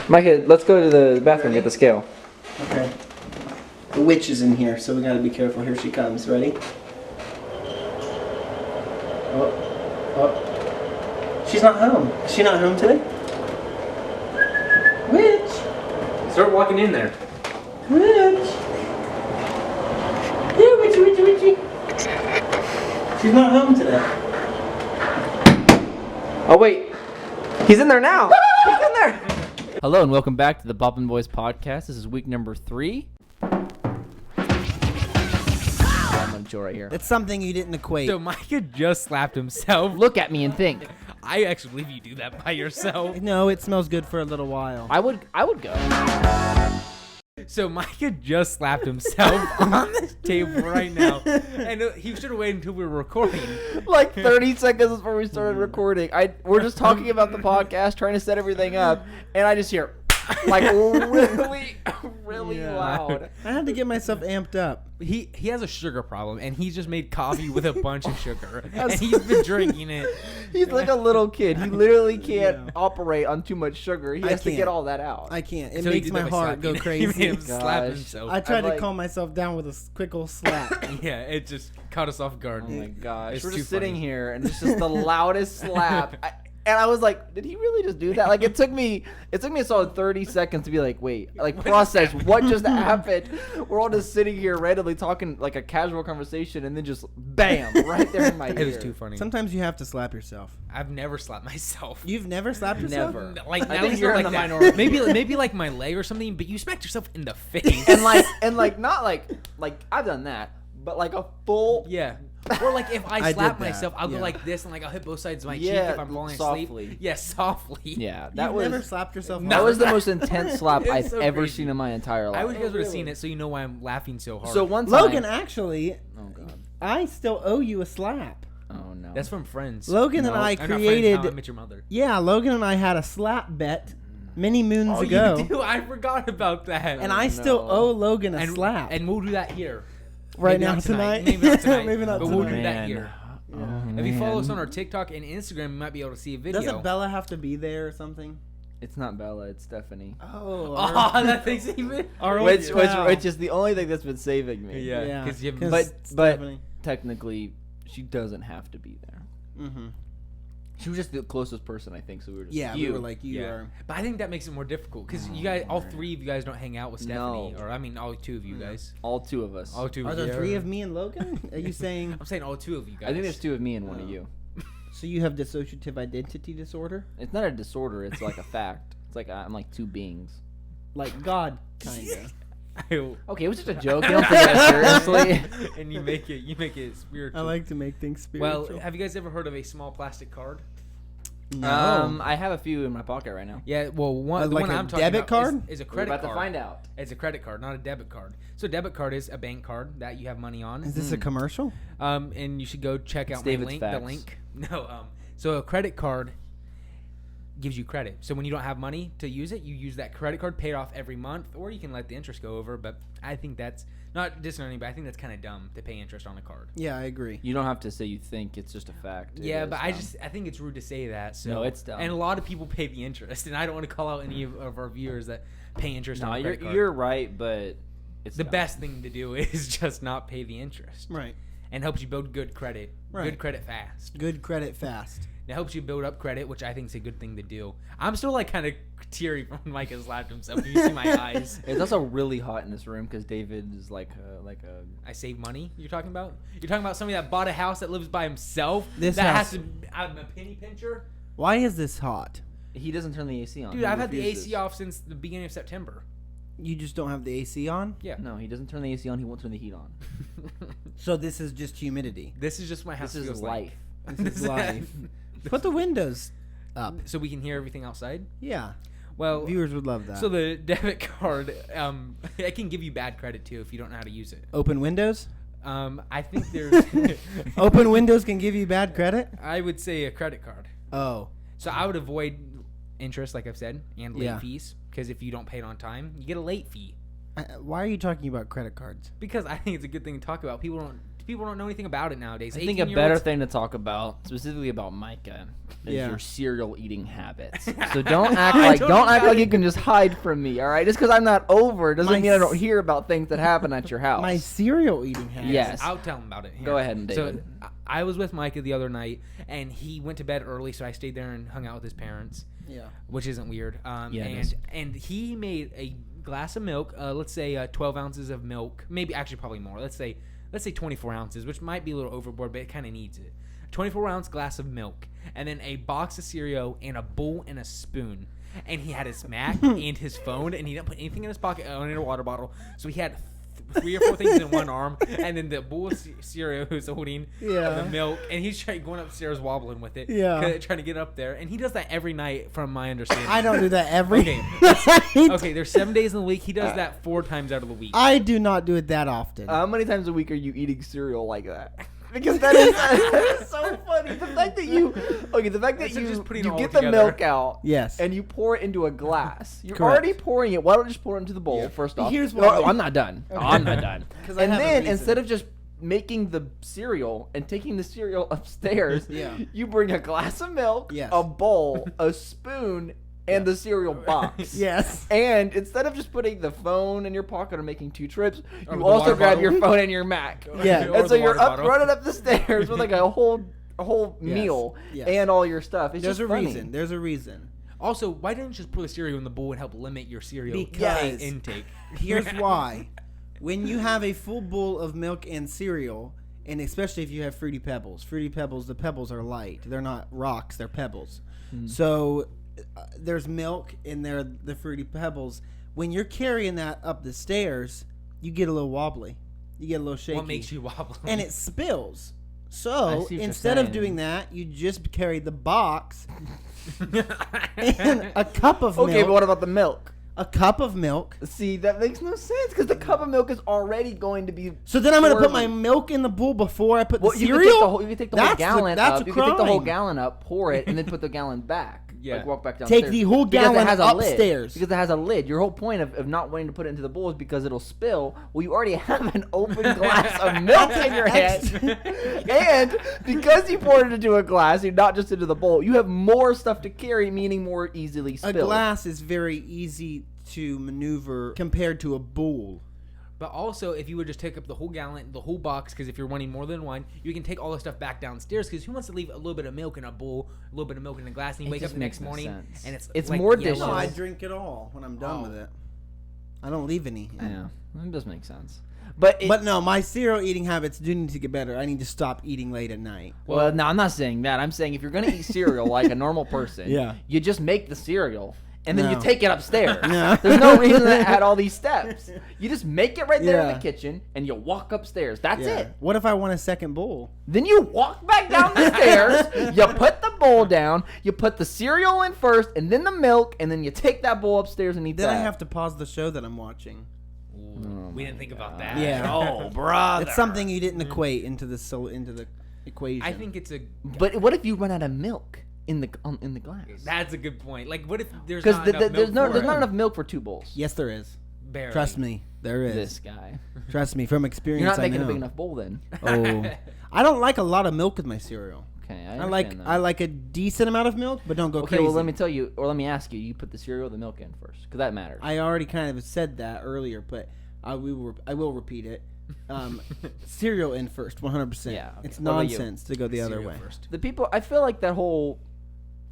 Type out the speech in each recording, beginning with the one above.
Micah, let's go to the bathroom and get the scale. Okay. The witch is in here, so we gotta be careful. Here she comes. Ready? Oh. She's not home. Is she not home today? Witch! Start walking in there. Witch! Yeah, witchy. She's not home today. Oh, wait. He's in there now. He's in there. Hello and welcome back to the Boppin Boys Podcast. This is week number 3. I'm gonna chill right here. It's something you didn't equate. So Micah just slapped himself. Look at me and think. I actually believe you do that by yourself. No, it smells good for a little while. I would go. So Micah just slapped himself on this table right now. And he should have waited until we were recording. Like 30 seconds before we started recording. We're just talking about the podcast, trying to set everything up, and I just hear like really loud. I had to get myself amped up. He has a sugar problem, and he's just made coffee with a bunch of sugar. And he's been drinking it. He's like a little kid. He literally can't operate on too much sugar. He has to get all that out. I can't. It So he makes did my that by heart go slapping. crazy. He made him slap himself. I tried to like- calm myself down with a quick old slap. Yeah, it just caught us off guard. Oh my gosh. It's We're too just sitting funny. here, and it's just the loudest slap. And I was like, did he really just do that? Like, it took me a solid 30 seconds to be like, wait, like process what just happened. We're all just sitting here randomly talking like a casual conversation, and then just bam, right there in my ear. It was too funny. Sometimes you have to slap yourself. I've never slapped myself. You've never slapped yourself? Never. Like, I now think it's you're not in like the that. minority. Maybe like my leg or something, but you smacked yourself in the face. and like not like I've done that, but like a full Yeah. Or like if I I slap did that, myself, I'll go yeah. like this and like I'll hit both sides of my Yeah, cheek if I'm falling softly. asleep. Yeah, softly. Yeah, that You've was never slapped yourself? that was the No. most intense slap It's I've so ever crazy. seen in my entire life. I wish you guys would have seen it so you know why I'm laughing so hard. So one time, Logan, actually, oh god, I still owe you a slap. oh no, that's from Friends. Logan and No. I I'm not Friends, created... How I Met Your Mother. Yeah, Logan and I had a slap bet many moons Oh, ago. you do? I forgot about that. And I still no. owe Logan a and slap. And we'll do that here. Right Maybe now not tonight? Maybe not tonight. Maybe not but we'll do tonight. that Man. here. Oh, If you follow us man. on our TikTok and Instagram, you might be able to see a video. Doesn't Bella have to be there or something? It's not Bella, it's Stephanie. Oh. Oh, that thing's even. Our old Which pal. is the only thing that's been saving me. Yeah, because you have. But Stephanie. technically, she doesn't have to be there. Mm-hmm. She was just the closest person, I think. So we were just Yeah, you. we were like, you Yeah. are. But I think that makes it more difficult because you guys, all three of you guys, don't hang out with Stephanie, No. or I mean, all two of you guys. all two of us. All two. Are of there you. 3 of me and Logan? Are you saying... I'm saying all 2 of you guys. I think there's 2 of me and 1 of you. So you have dissociative identity disorder? It's not a disorder. It's like a fact. It's like I'm like 2 beings. Like God, kinda. Okay, it was just a joke. You don't take it seriously. And you make it spiritual. I like to make things spiritual. Well, have you guys ever heard of a small plastic card? No. I have a few in my pocket right now. Yeah, well, the like one a I'm talking debit about card? is a We're credit about card. to find out. It's a credit card, not a debit card. So a debit card is a bank card that you have money on. Is this a commercial? And you should go check out It's my David's link. facts. The link. No. So a credit card gives you credit. So when you don't have money to use it, you use that credit card, pay it off every month, or you can let the interest go over. But I think that's not discerning, but I think that's kind of dumb to pay interest on a card. Yeah, I agree. You don't have to say you think. It's just a fact. It Yeah, is but dumb. I think it's rude to say that. So No, it's dumb. And a lot of people pay the interest, and I don't want to call out any of our viewers that pay interest No, on a credit card. you're right, but it's the dumb. best thing to do is just not pay the interest, Right. and helps you build good credit. Right. Good credit fast. Good credit fast. It helps you build up credit, which I think is a good thing to do. I'm still like kind of teary from Micah slapped himself. You see my eyes. It's also really hot in this room because David is like a. I save money. You're talking about? You're talking about somebody that bought a house that lives by himself. This that house- has to. I'm a penny pincher. Why is this hot? He doesn't turn the AC on. Dude, He I've had the refuses. AC off since the beginning of September. You just don't have the AC on? Yeah. No, he doesn't turn the AC on. He won't turn the heat on. So this is just humidity. This is just my house. This is feels life. Like. This is life. Put the windows up. So we can hear everything outside. Yeah. Well, Viewers would love that. so the debit card, it can give you bad credit too if you don't know how to use it. Open windows? I think there's. Open windows can give you bad credit? I would say a credit card. Oh. So I would avoid interest, like I've said, and late Yeah. fees, because if you don't pay it on time, you get a late fee. Why are you talking about credit cards? Because I think it's a good thing to talk about. people don't know anything about it nowadays. I think a better 18-year-olds thing to talk about, specifically about Micah, is Yeah. your cereal eating habits. So don't act like you can just hide from me, all right? Just because I'm not over doesn't mean I don't hear about things that happen at your house. My cereal eating habits. Yes. I'll tell him about it. Go ahead, David. So I was with Micah the other night, and he went to bed early, so I stayed there and hung out with his parents. Yeah. Which isn't weird. Yeah, it is. And he made a glass of milk. Let's say 12 ounces of milk. Maybe actually probably more. Let's say 24 ounces, which might be a little overboard, but it kind of needs it. 24-ounce glass of milk, and then a box of cereal and a bowl and a spoon. And he had his Mac and his phone, and he didn't put anything in his pocket or in a water bottle. So he had 3 or 4 things in one arm, and then the bowl of cereal he was holding, the milk, and he's going upstairs wobbling with it, trying to get up there. And he does that every night, from my understanding. I don't do that every Okay, there's 7 days in the week. He does that 4 times out of the week. I do not do it that often. How many times a week are you eating cereal like that? Because that is so funny. The fact that you get the milk out, Yes. and you pour it into a glass. You're Correct. already pouring it. Why don't you just pour it into the bowl first off? Here's No, why. I'm not done. Okay. I'm not done. 'Cause I And have a then reason. instead of just making the cereal and taking the cereal upstairs, Yeah. you bring a glass of milk, Yes. a bowl, a spoon, and the cereal box. Yes. And instead of just putting the phone in your pocket or making 2 trips, Or you the also water grab bottle. your phone and your Mac. Yeah. Or And so the you're water up bottle. running up the stairs with like a whole Yes. meal Yes. and all your stuff. It's There's just a funny. reason. There's a reason. Also, why didn't you just pour the cereal in the bowl and help limit your cereal Because- intake? Here's why. When you have a full bowl of milk and cereal, and especially if you have Fruity Pebbles, the pebbles are light. They're not rocks, they're pebbles. So there's milk in there, the Fruity Pebbles. When you're carrying that up the stairs, you get a little wobbly. You get a little shaky. What makes you wobble? And it spills. I So see what you're instead of saying. doing that, you just carry the box and a cup of milk. Okay, but what about the milk? A cup of milk. See, that makes no sense because the cup of milk is already going to be. So then I'm going to put my swirling. milk in the bowl before I put the You cereal? can take the whole gallon that's up. a You can take the whole crime. gallon up, pour it, and then put the gallon back. Yeah. Like walk back downstairs. Take the whole Because it gallon has a lid. upstairs. Because it has a lid. Your whole point of not wanting to put it into the bowl is because it'll spill. Well, you already have an open glass of milk in your hand. And because you poured it into a glass, you're not just into the bowl, you have more stuff to carry, meaning more easily A spilled. glass is very easy to maneuver compared to a bowl. But also, if you would just take up the whole gallon, the whole box, because if you're wanting more than one, you can take all the stuff back downstairs. Because who wants to leave a little bit of milk in a bowl, a little bit of milk in a glass, and you It wake up just the next makes no morning sense. and It's like more yellow. dishes. No, I drink it all when I'm done with it. I don't leave any. Yeah, that does make sense. But But no, my cereal eating habits do need to get better. I need to stop eating late at night. well, no, I'm not saying that. I'm saying if you're gonna eat cereal like a normal person, Yeah. you just make the cereal and then you No. take it upstairs. No. There's no reason to add all these steps. You just make it right there in Yeah. the kitchen and you walk upstairs. That's Yeah. it. What if I want a second bowl? Then you walk back down the stairs, you put the bowl down, you put the cereal in first, and then the milk, and then you take that bowl upstairs and eat Then that. I have to pause the show that I'm watching. Ooh, we didn't think about that. Yeah. Oh, brother. It's something you didn't equate into the equation. I think it's a. But what if you run out of milk in the glass? That's a good point. Like, what if there's Because not enough there's milk for not it? enough milk for 2 bowls. Yes, there is. Barely. Trust me, there is. This guy. Trust me, from experience. You're not I making know. a big enough bowl then. Oh, I don't like a lot of milk with my cereal. Okay, I like a decent amount of milk, but don't go Okay, crazy. well let me tell you, or let me ask you. You put the cereal or the milk in first, because that matters. I already kind of said that earlier, but I will repeat it. Cereal in first, 100%. Yeah, okay. It's What about you? nonsense to go the other Cereal way. first. The people, I feel like that whole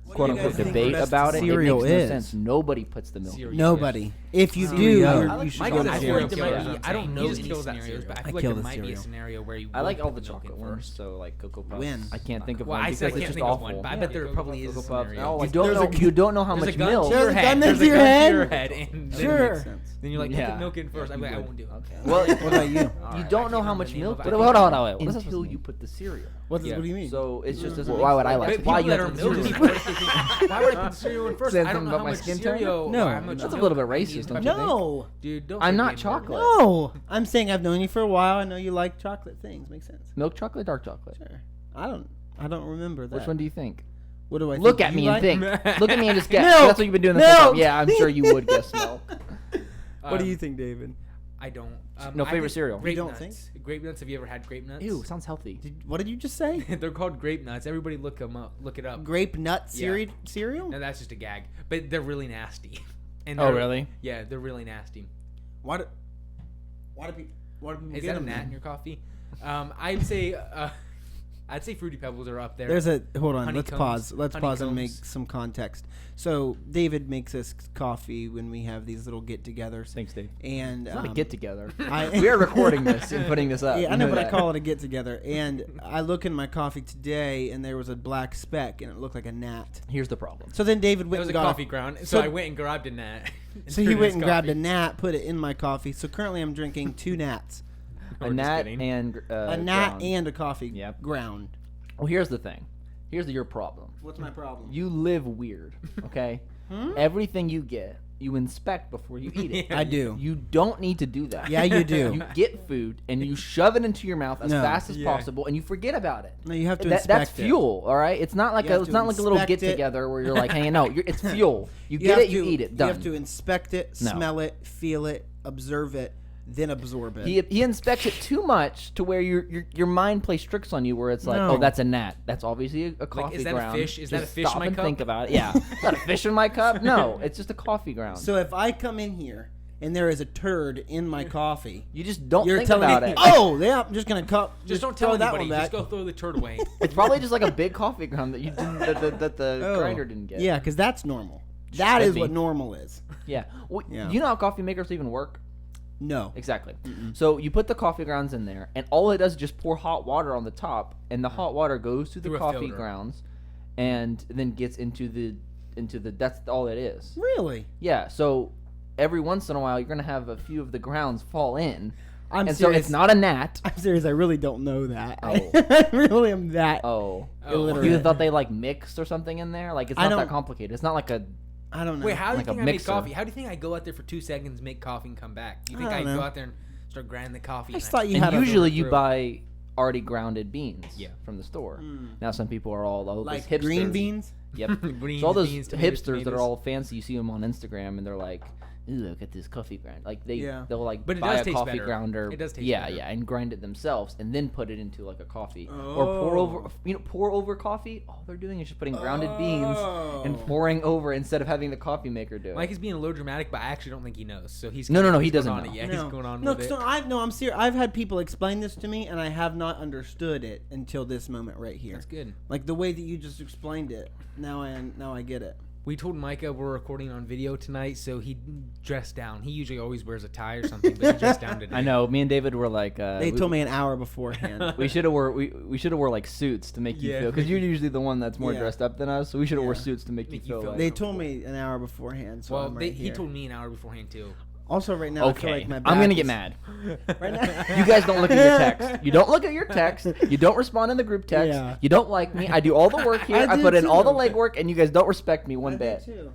What quote do you unquote guys think debate the best about it, cereal it makes is? no sense. Nobody puts the milk. Cereal. Nobody. If you do, Cereal. you should Mike go is to a cereal. cereal killer. killer. I don't know He just any kills that scenarios, cereal. but I I feel like kill there the might be a cereal. scenario where you. I like would all put the milk in chocolate ones, first. so like Cocoa Puffs. When? I can't think of Well, one I because said I it's can't just think of awful. one, but I bet there probably is a Cocoa Puffs. scenario. Oh, There's you don't know how There's much a gun milk. to your There's a head. gun There's to a your gun head? to your head, and then, Sure. then you're like, put Yeah. the milk in first. I'm like, I won't do it. Okay. Well, what about you? You Alright, don't I know can't how remember much the name milk. of it. But I hold think- on. Wait. Until Until you put the cereal. What Yeah. do you mean? So it's just doesn't. Why would I make like sense. But Why people you that have are to milk put the people, cereal? why would I put the cereal in first? Says I don't something know about how my much skin tone? cereal. No. or how much That's a milk little bit I need. racist, don't you think? No. Dude, don't I'm say not being chocolate. No. I'm saying I've known you for a while. I know you like chocolate things. Makes sense. Milk chocolate, dark chocolate. Sure. I don't remember that. Which one do you think? What do I Look think at you me and like? think. Look at me and just guess. Milk. That's what you've been doing this whole Milk. time. Yeah, I'm sure you would guess milk. What do you think, David? I don't. No I favorite think cereal? Grape You don't nuts. Grape nuts. Have you ever had grape nuts? Ew, sounds healthy. What did you just say? They're called grape nuts. Everybody look them up. Look it up. Grape nut Yeah. cereal? No, that's just a gag. But they're really nasty. And Oh, they're- really? Yeah, they're really nasty. Why do people Is get that a them gnat then? in your coffee? I'd say Fruity Pebbles are up there. There's a hold on. Let's Honeycombs. pause. Let's pause and make Honeycombs. some context. So David makes us coffee when we have these little get-togethers, Thanks, Dave. and It's not a get together. I- We are recording this and putting this up. Yeah, I You know, but I that. call it a get-together. And I look in my coffee today, and there was a black speck, and it looked like a gnat. Here's the problem. So then David It went was a and got coffee ground, so so- I went and grabbed a gnat. So he went and grabbed a gnat, put it in my coffee. So currently I'm drinking 2 gnats, A gnat and a gnat ground. and a coffee Yep. ground. Well, here's the thing. Here's your problem. What's my problem? You live weird, okay? Everything you get, you inspect before you eat it. Yeah. I do. You don't need to do that. Yeah, you do. You get food and you shove it into your mouth as No. fast as Yeah. possible, and you forget about it. No, you have to That's inspect it. fuel, all right? It's not like You have it's to not like a little inspect get it. together where you're like hanging out. It's fuel. You You get have it, you to- eat it. Done. You have to inspect it, No. smell it, feel it, observe it, then absorb it. He inspects it too much to where your mind plays tricks on you, where it's like, No. oh, that's a gnat. That's obviously a coffee is that a ground. fish? Is that Just a fish in stop my and cup? think about it. Yeah, is that a fish in my cup? No, it's just a coffee ground. So if I come in here and there is a turd in my coffee, you just don't you're think telling about me, it. oh, yeah, I'm just gonna Just don't throw tell that anybody. one back. Just go throw the turd away. It's probably just like a big coffee ground that you didn't that the Oh. grinder didn't get. Yeah, because that's normal. That Could is be. what normal is. Yeah. Well, Yeah. You know how coffee makers even work? No. Exactly. So you put the coffee grounds in there, and all it does is just pour hot water on the top, and the hot water goes to the Through a coffee filter. grounds, and then gets into the that's all it is. Really? Yeah. So every once in a while, you're gonna have a few of the grounds fall in, I'm and serious. so it's not a gnat. I'm serious. I really don't know that. Oh. I really am that. Oh. illiterate. You thought they like mixed or something in there? Like it's I not that don't- complicated. It's not like a. I don't know. Wait, how do you Like a think I make mixer. coffee? How do you think I go out there for 2 seconds, make coffee, and come back? Do you think I I don't go know. out there and start grinding the coffee? I just and thought you And had usually a, you through. buy already grounded beans. Yeah. From the store. Mm. Now some people are all those like hipsters. green beans. Yep. Greens, So all those beans, tomatoes, hipsters that are tomatoes. all fancy, you see them on Instagram, and they're like, "Ooh, I got this coffee grind." Like Yeah. they'll like But it buy does a taste coffee better. grounder. It does taste yeah, better. yeah, and grind it themselves, and then put it into like a coffee or Oh. pour over coffee. All they're doing is just putting grounded beans and Oh. pouring over instead of having the coffee maker do it. Mike is being a little dramatic, but I actually don't think he knows. So he's No, he he's going doesn't on know. it. Yeah, No. he's going on No, with it. so I'm serious. I've had people explain this to me, and I have not understood it until this moment right here. That's good. Like the way that you just explained it. Now I get it. We told Micah we're recording on video tonight, so he dressed down. He usually always wears a tie or something, but he dressed down today. I know. Me and David were like, They told me an hour beforehand. we should have we should have wore like suits to make you Yeah. feel, because you're usually the one that's more Yeah. dressed up than us. So we should have wore Yeah. suits to make you Make you feel feel like. They told me an hour beforehand, so Well, I'm right he here. told me an hour beforehand too. Also, right now, I feel Okay, like my I'm back gonna is- get mad. Right now, You guys don't look at your text. You don't look at your text. You don't respond in the group text. Yeah. You don't like me. I do all the work here. I do put in all the too. legwork, and you guys don't respect me one I bit. did too.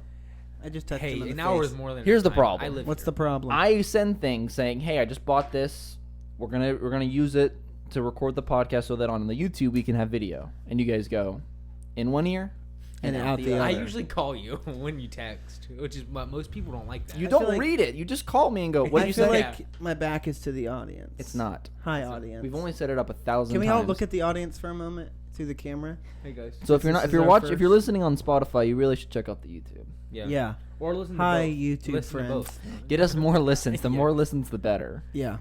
I just touched him Hey, in an the hour face. is more than Here's the enough. problem. I live What's here. the problem? I send things saying, "Hey, I just bought this. We're gonna use it to record the podcast so that on the YouTube we can have video." And you guys go, in one ear, And out the I other. usually call you when you text, which is what most people don't like that. You I don't feel like- read it. You just call me and go, "What I did you feel say?" like my back is to the audience. It's not. Hi, audience. We've only set it up 1,000 Can we times. all look at the audience for a moment through the camera? Hey guys. So if you're This not, is if you're our watching, if you're first- listening on Spotify, you really should check out the YouTube. Yeah. Or listen to Hi, both. YouTube Listen to friends. both. Get us more listens. The Yeah. more listens, the better. Yeah.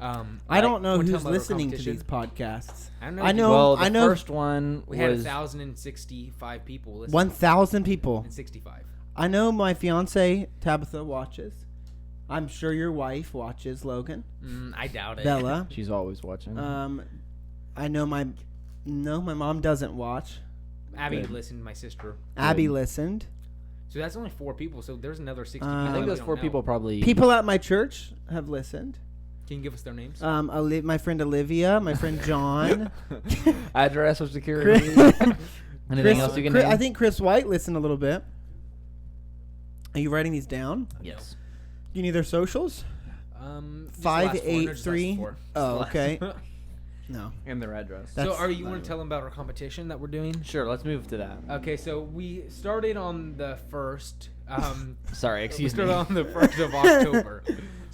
I don't know wanna tell who's them about our listening to competition? these podcasts. I don't know. I know. Well, the I know. first one We had was 1,065 people listening. 1,000 people. And 65. I know my fiance Tabitha watches. I'm sure your wife watches, Logan. I doubt it. Bella. she's always watching. I know my mom doesn't watch. Abby Good. listened. My sister. Abby Good. listened. So that's only 4 people. So there's another 60 I people. I think that those we 4 don't people know. probably. People at my church have listened. Can you give us their names? My friend Olivia, my friend John. Address, social security. Anything else you can name? I think Chris White listened a little bit. Are you writing these down? Yes. You need their socials? Just the last 4, no, just the last 583. 4. Oh, okay. No. And their address. That's So are you not want it. to tell them about our competition that we're doing? Sure, let's move to that. Okay, so we started on the 1st. Sorry, We excuse me. started on the 1st of October.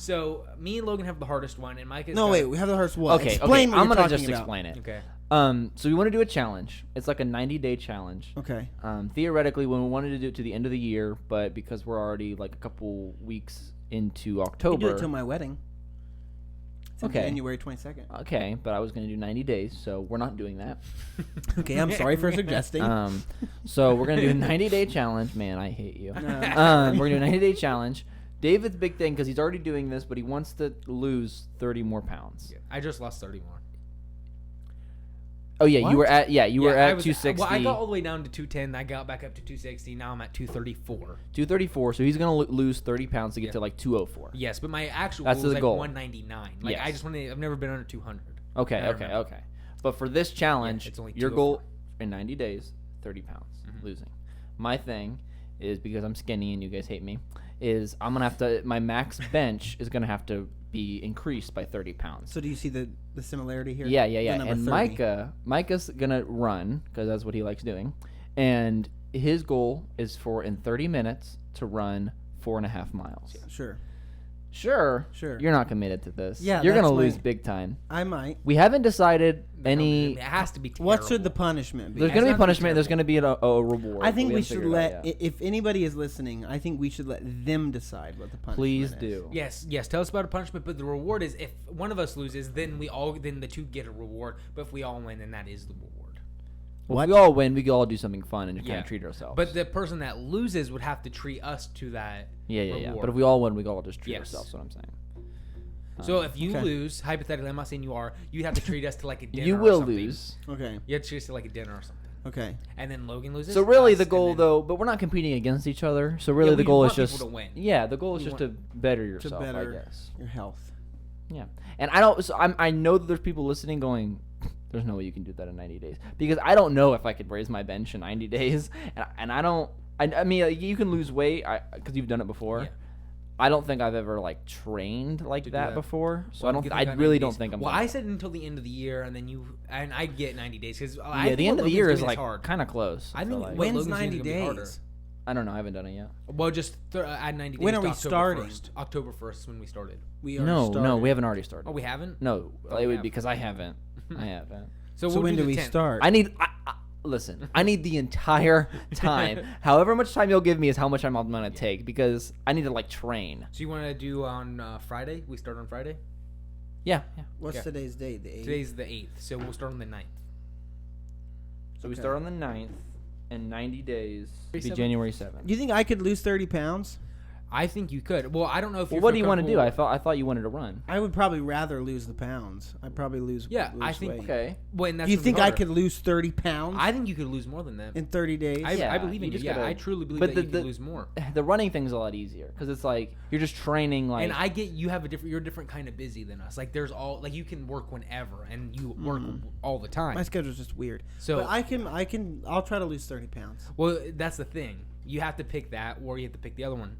So me and Logan have the hardest one, and Micah's No, got- wait, we have the hardest what? Okay, Explain what I'm you're gonna talking just about. explain it. Okay. So we want to do a challenge. It's like a 90-day challenge. Okay. Theoretically, when we wanted to do it to the end of the year, but because we're already like a couple weeks into You October. do it till my wedding. It's Okay. January 22nd. Okay, but I was going to do 90 days, so we're not doing that. Okay, I'm sorry for suggesting. So we're going to do a 90-day challenge. Man, I hate you. No. We're going to do a 90-day challenge. David's big thing, because he's already doing this, but he wants to lose 30 more pounds. Yeah, I just lost 30 more. Oh, yeah, What? you were at 260. Well, I got all the way down to 210. I got back up to 260. Now I'm at 234. 234, so he's going to lose 30 pounds to get to like 204. Yes, but my actual That's goal is the like goal. 199. Like Yes. I just want to. I've never been under 200. Okay, I okay, remember. okay. But for this challenge, it's only your 204. goal in 90 days, 30 pounds Mm-hmm. losing. My thing is, because I'm skinny and you guys hate me, is I'm going to have to, my max bench is going to have to be increased by 30 pounds. So do you see the similarity here? Yeah. The number And 30. Micah's going to run, because that's what he likes doing. And his goal is for, in 30 minutes, to run 4.5 miles. Sure. Sure. Sure. You're not committed to this. Yeah, You're going to that's lose my- big time. I might. We haven't decided any... It has to be. Terrible. What should the punishment be? There's It's going to not be gonna be punishment. There's going terrible. to be a reward. I think but we haven't should figured it out let, yet. if anybody is listening, I think we should let them decide what the punishment Please is. do. Yes. Tell us about a punishment, but the reward is if one of us loses, then the two get a reward. But if we all win, then that is the reward. Well, if we all win, we can all do something fun and kind Yeah. of treat ourselves. But the person that loses would have to treat us to that. yeah. reward. But if we all win, we can all just treat Yes. ourselves. That's what I'm saying. So if you Okay. lose, hypothetically, I'm not saying you are, you'd have to treat us to like a dinner. You or will something. lose. Okay. You have to treat us to like a dinner or something. Okay. And then Logan loses. So really, us, the and goal then- though, but we're not competing against each other. So really, Yeah, the we goal is want just people to win. Yeah, the goal is We just want- to better yourself. better- I guess. Your health. Yeah, and I don't. So I know that there's people listening going, "There's no way you can do that in 90 days," because I don't know if I could raise my bench in 90 days, and I don't. I mean, you can lose weight because you've done it before. Yeah. I don't think I've ever like trained like To do that that. before, so Well, I don't. you I got really 90 don't days. think I'm. Well, gonna. I said until the end of the year, and then I get 90 days because Yeah, the end of the year is like kind of close. I feel think like. when- When's Logan's gonna 90 be harder. days? I don't know. I haven't done it yet. Well, just add 90 days. When are to we October starting? 1st. October 1st is when we started. We are No, starting. we haven't already started. Oh, we haven't. No, Oh, it we would have. because I haven't. I haven't. So we'll when do the we 10th. start? I need. Listen, I need the entire time. However much time you'll give me is how much I'm gonna take because I need to like train. So you want to do on Friday? We start on Friday. Yeah. What's Yeah. today's date? The 8th? Today's the 8th, so we'll start on the 9th. So we Okay. start on the 9th, and 90 days be 7th? January 7th. Do you think I could lose 30 pounds? I think you could. Well, I don't know if. Well, you what feel do you want to do? comfortable- I thought you wanted to run. I would probably rather lose the pounds. I'd probably lose. Yeah, lose I think- weight. Okay. Well, and that's Do you gonna be think I harder. could lose 30 pounds I think you could lose more than that. in 30 days? I Yeah, believe in you you. just Yeah, gotta- I truly believe but that you the- could lose more. The running thing's a lot easier because it's like you're just training like. And I get you have you're a different kind of busy than us. Like there's all like you can work whenever and you work all the time. My schedule's just weird. So- but I'll try to lose 30 pounds. Well, that's the thing. You have to pick that, or you have to pick the other one,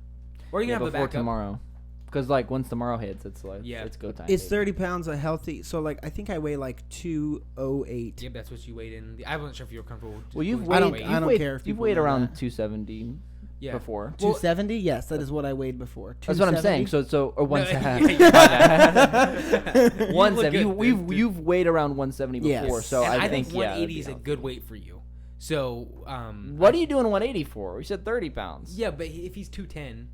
or you can have the before backup. tomorrow. Because like once tomorrow hits, it's like Yeah. it's go time. Is baby. 30 pounds a healthy? So like I think I weigh like 208. Yep, that's what you weighed in. I wasn't sure if you were comfortable. with Well, you've just weighed. I don't- weight. I don't weighed, care if you've people weighed know around that. 270 Yeah. before. Well- 270? Yes, that is what I weighed before. That's what I'm saying. 270? So or one No, seventy. You One look seventy. good. You've weighed around 170 Yes. before, so And I think yeah. 180 is that'd a be good weight for you. So, What are you doing 180 for? We said 30 pounds. Yeah, but if he's 210,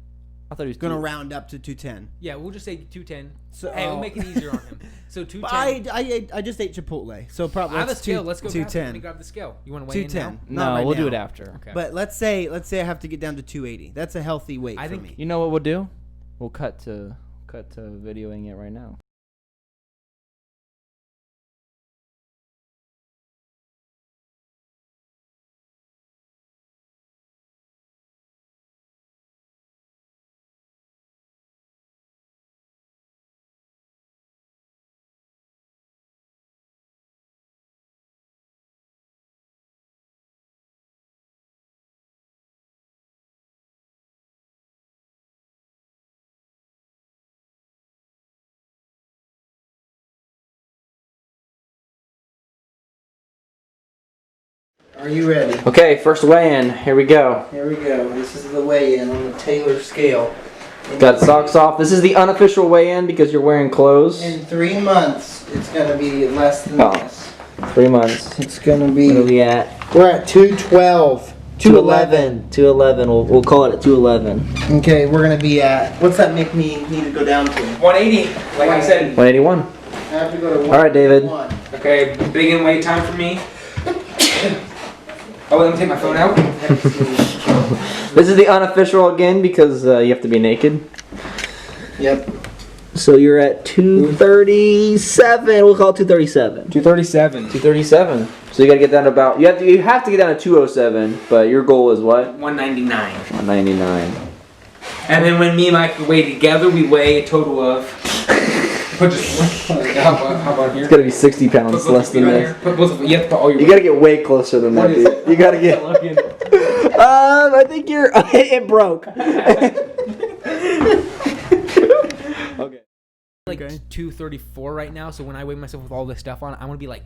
I thought he was Gonna two- round up to 210. yeah, we'll just say 210. So- hey, we'll oh. make it easier on him. So But 210. I just ate Chipotle, so probably I have a that's scale. Let's go. Grab it. Let me 210. grab the scale. You want to weigh in 210. now? Not No, right we'll do now. it after. Okay. But let's say I have to get down to 280. That's a healthy weight I for think- me. You know what we'll do? We'll cut to videoing it right now. Are you ready? Okay, first weigh-in. Here we go. Here we go. This is the weigh-in on the Taylor scale. Got socks off. This is the unofficial weigh-in because you're wearing clothes. In 3 months, it's gonna be less than this. 3 months. It's gonna What are be. we at? We're at 212. 211. 211. We'll call it at 211. Okay, we're gonna be at. What's that make me need to go down to? 180, like I said. 181. I have to go to 1. All right, David. Okay, big in weight time for me. Oh, let me take my phone out. This is the unofficial again because you have to be naked. Yep. So you're at 237. We'll call it 237. 237. 237. So you gotta get down to about. You have to get down to 207. But your goal is what? 199. 199. And then when me and Mike weigh together, we weigh a total of. How about here? It's gotta be 60 pounds less than this. Put both of you have to put all your. You gotta get way closer than that, dude. You gotta get. I think you're. It broke. Okay. Like 234 right now. So when I weigh myself with all this stuff on, I want to be like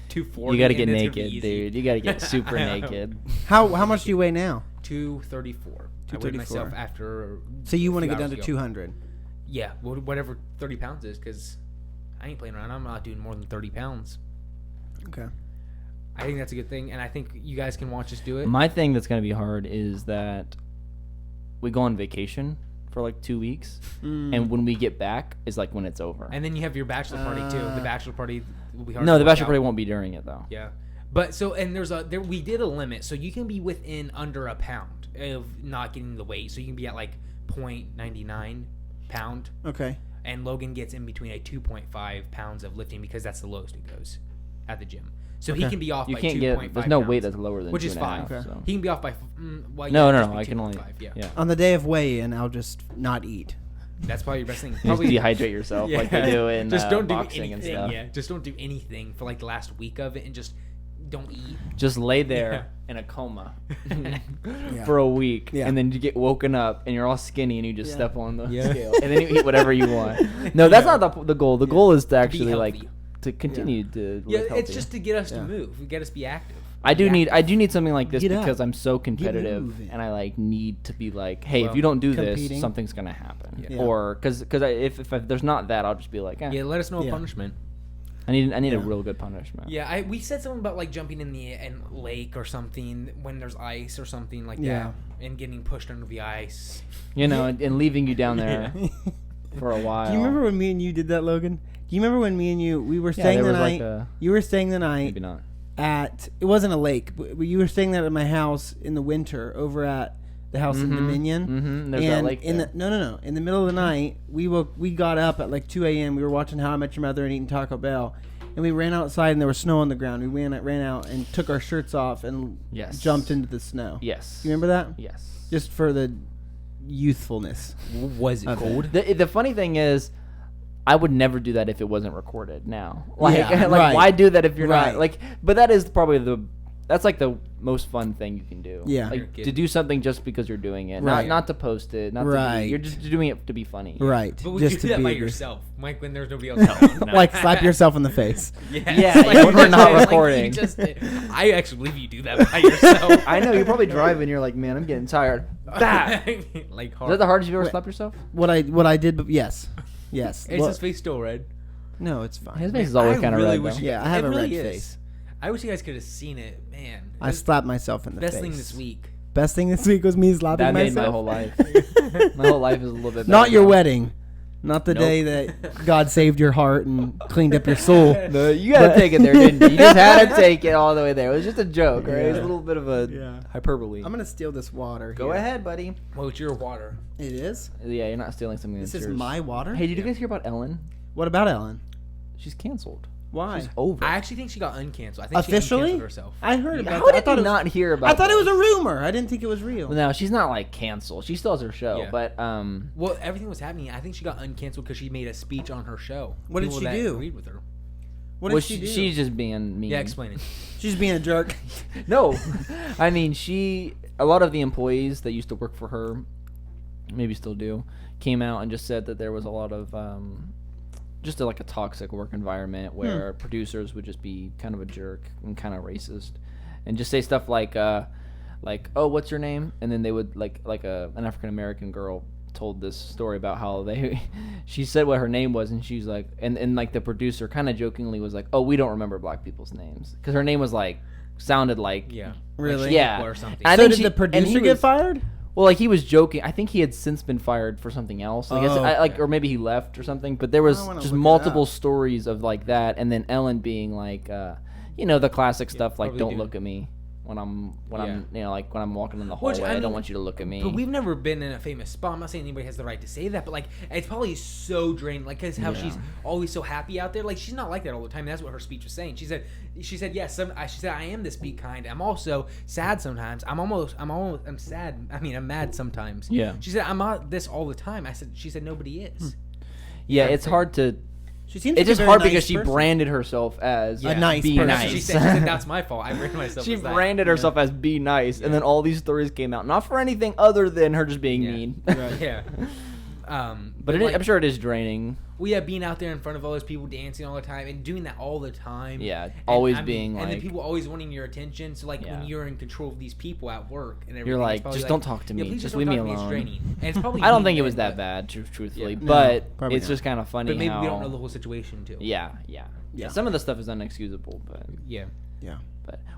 240. You gotta get and it's gonna be naked, easy. dude. You gotta get super naked. How much do you weigh now? 234. I weighed 234. myself after. So you want to few get down hours to ago. 200? Yeah, whatever 30 pounds is, because I ain't playing around. I'm not doing more than 30 pounds. Okay. I think that's a good thing, and I think you guys can watch us do it. My thing that's gonna be hard is that we go on vacation for like 2 weeks, and when we get back is like when it's over. And then you have your bachelor party too. The bachelor party will be hard. No, to the work bachelor out. party won't be during it though. Yeah, but so and we did a limit, so you can be within under a pound of not getting the weight. So you can be at like 0.99 pound, Okay. and Logan gets in between a 2.5 pounds of lifting because that's the lowest it goes at the gym. So he can be off You by can't 2.5 get. There's no pounds, weight that's lower than which is 2.5, fine. Okay. so. He can be off by well, No, just no, be I can only. 2.5, yeah. On the day of weigh-in, I'll just not eat. That's probably your best thing. You just dehydrate yourself like they do in just don't do boxing anything. and stuff. Yeah, just don't do anything for like the last week of it, and just don't eat. Just lay there Yeah. in a coma Yeah. for a week, Yeah. and then you get woken up and you're all skinny and you just Yeah. step on the Yeah. scale, and then you eat whatever you want. No, that's not the goal. The goal is to To be actually like healthy. to continue to Yeah, live it's healthy. just to get us Yeah. to move, get us to be active. I do Be need something like this Get up. because I'm so competitive moving. and I like need to be like, hey, if Well, you don't do competing. this, something's gonna happen. Yeah. Or because if there's not that, I'll just be like, Yeah, let us know a Yeah. punishment. I need a Yeah. real good punishment. Yeah, we said something about like jumping in the lake or something when there's ice or something like Yeah. that, and getting pushed under the ice. You know, and leaving you down there for a while. Do you remember when me and you did that, Logan? Do you remember when me and you we were Yeah, staying there the was night? like a You were staying the night maybe not. at. It wasn't a lake, but you were staying there at my house in the winter over at the house in Dominion. Mm-hmm. There's that And lake in there. the no, in the middle of the night, we got up at like 2 a.m. We were watching How I Met Your Mother and eating Taco Bell, and we ran outside and there was snow on the ground. We ran out and took our shirts off and Yes. jumped into the snow. Yes. You remember that? Yes. Just for the youthfulness. Was it Okay. cold? The funny thing is, I would never do that if it wasn't recorded. Now, like, Yeah, like right. why do that if you're Right. not like? But that is probably that's like the most fun thing you can do. Yeah. You're like kidding. to do something just because you're doing it, Right. not to post it, not to Right. be, you're just doing it to be funny. Right. But would just you to do that be by a good- yourself, Mike, when there's nobody else around? Like slap yourself in the face. Yeah, Yeah, like yeah, you when we're just not did, like, recording. you just did. I actually believe you do that by yourself. I know you're probably driving. You're like, man, I'm getting tired. Bah! Is Like that hard. the hardest you've ever Wait. slapped yourself? What I did, but yes. Is Well, his face still red? no, it's fine. His face is always I kind of really red. wish Though. you- Yeah, I have It a really red is. face. I wish you guys could have seen it, man. I slapped myself in the Best face. thing this week. Best thing this week was me slapping That made myself. my whole life. My whole life is a little bit. Not better your now. wedding. Not the Nope. day that God saved your heart and cleaned up your soul. No, you gotta take it there, didn't you? You just had to take it all the way there. It was just a joke, right? It was a Yeah. little bit of a Yeah. hyperbole. I'm gonna steal this water. Go here. ahead, buddy. Well, it's your water. It is. Yeah, you're not stealing something. This that's is yours. my water. Hey, did you guys hear about Ellen? What about Ellen? She's canceled. Why? She's over. I actually think she got uncanceled. I think Officially? she uncanceled herself. I heard about How that. did I thought you it was, not hear about? I thought it was this? a rumor. I didn't think it was real. No, she's not like canceled. She still has her show, Yeah. but Well, everything was happening. I think she got uncanceled because she made a speech on her show. What did People she that do? agreed with her. What did well, she do? she's just being mean. Yeah, explain it. She's being a jerk. No, I mean a lot of the employees that used to work for her, maybe still do, came out and just said that there was a lot of just like a toxic work environment where producers would just be kind of a jerk and kind of racist, and just say stuff like oh, what's your name? And then they would like an African American girl told this story about how she said what her name was, and she's like, and like the producer kind of jokingly was like, oh, we don't remember black people's names, because her name was like sounded like Really? Like yeah or something. I So think did the producer get fired? Well, like he was joking. I think he had since been fired for something else. Like, okay. or maybe he left or something. But there was wanna just look it multiple up. stories of like that, and then Ellen being like, the classic stuff like, probably "Don't do. look at me when I'm like when I'm walking in the Which, hallway. I I don't mean, want you to look at me." But we've never been in a famous spot. I'm not saying anybody has the right to say that, but like it's probably so draining. Like, cause how she's always so happy out there. Like, she's not like that all the time. And that's what her speech was saying. She said, yes. She said, I am this be kind. I'm also sad sometimes. I'm sad. I mean, I'm mad sometimes. Yeah. She said, I'm not this all the time. She said, nobody is. Yeah, it's hard to. She seems It's like a just very hard nice because she person. branded herself as A nice be person. nice. She said, that's my fault. I branded myself. She as that. branded herself as be nice, and then all these stories came out, not for anything other than her just being Yeah. mean. Yeah. But I'm sure it is draining. Being out there in front of all those people dancing all the time and doing that all the time. Yeah, And, always I mean, being and then like- people always wanting your attention. So like Yeah. when you're in control of these people at work and everything, You're it's like, probably just don't talk to me. please Just don't leave me talk to alone. It's draining. And it's probably I don't me, think it was but- that bad, truthfully, Yeah. No, but probably it's not. just kind of funny But maybe how we don't know the whole situation too. Yeah. Some of the stuff is unexcusable, but Yeah.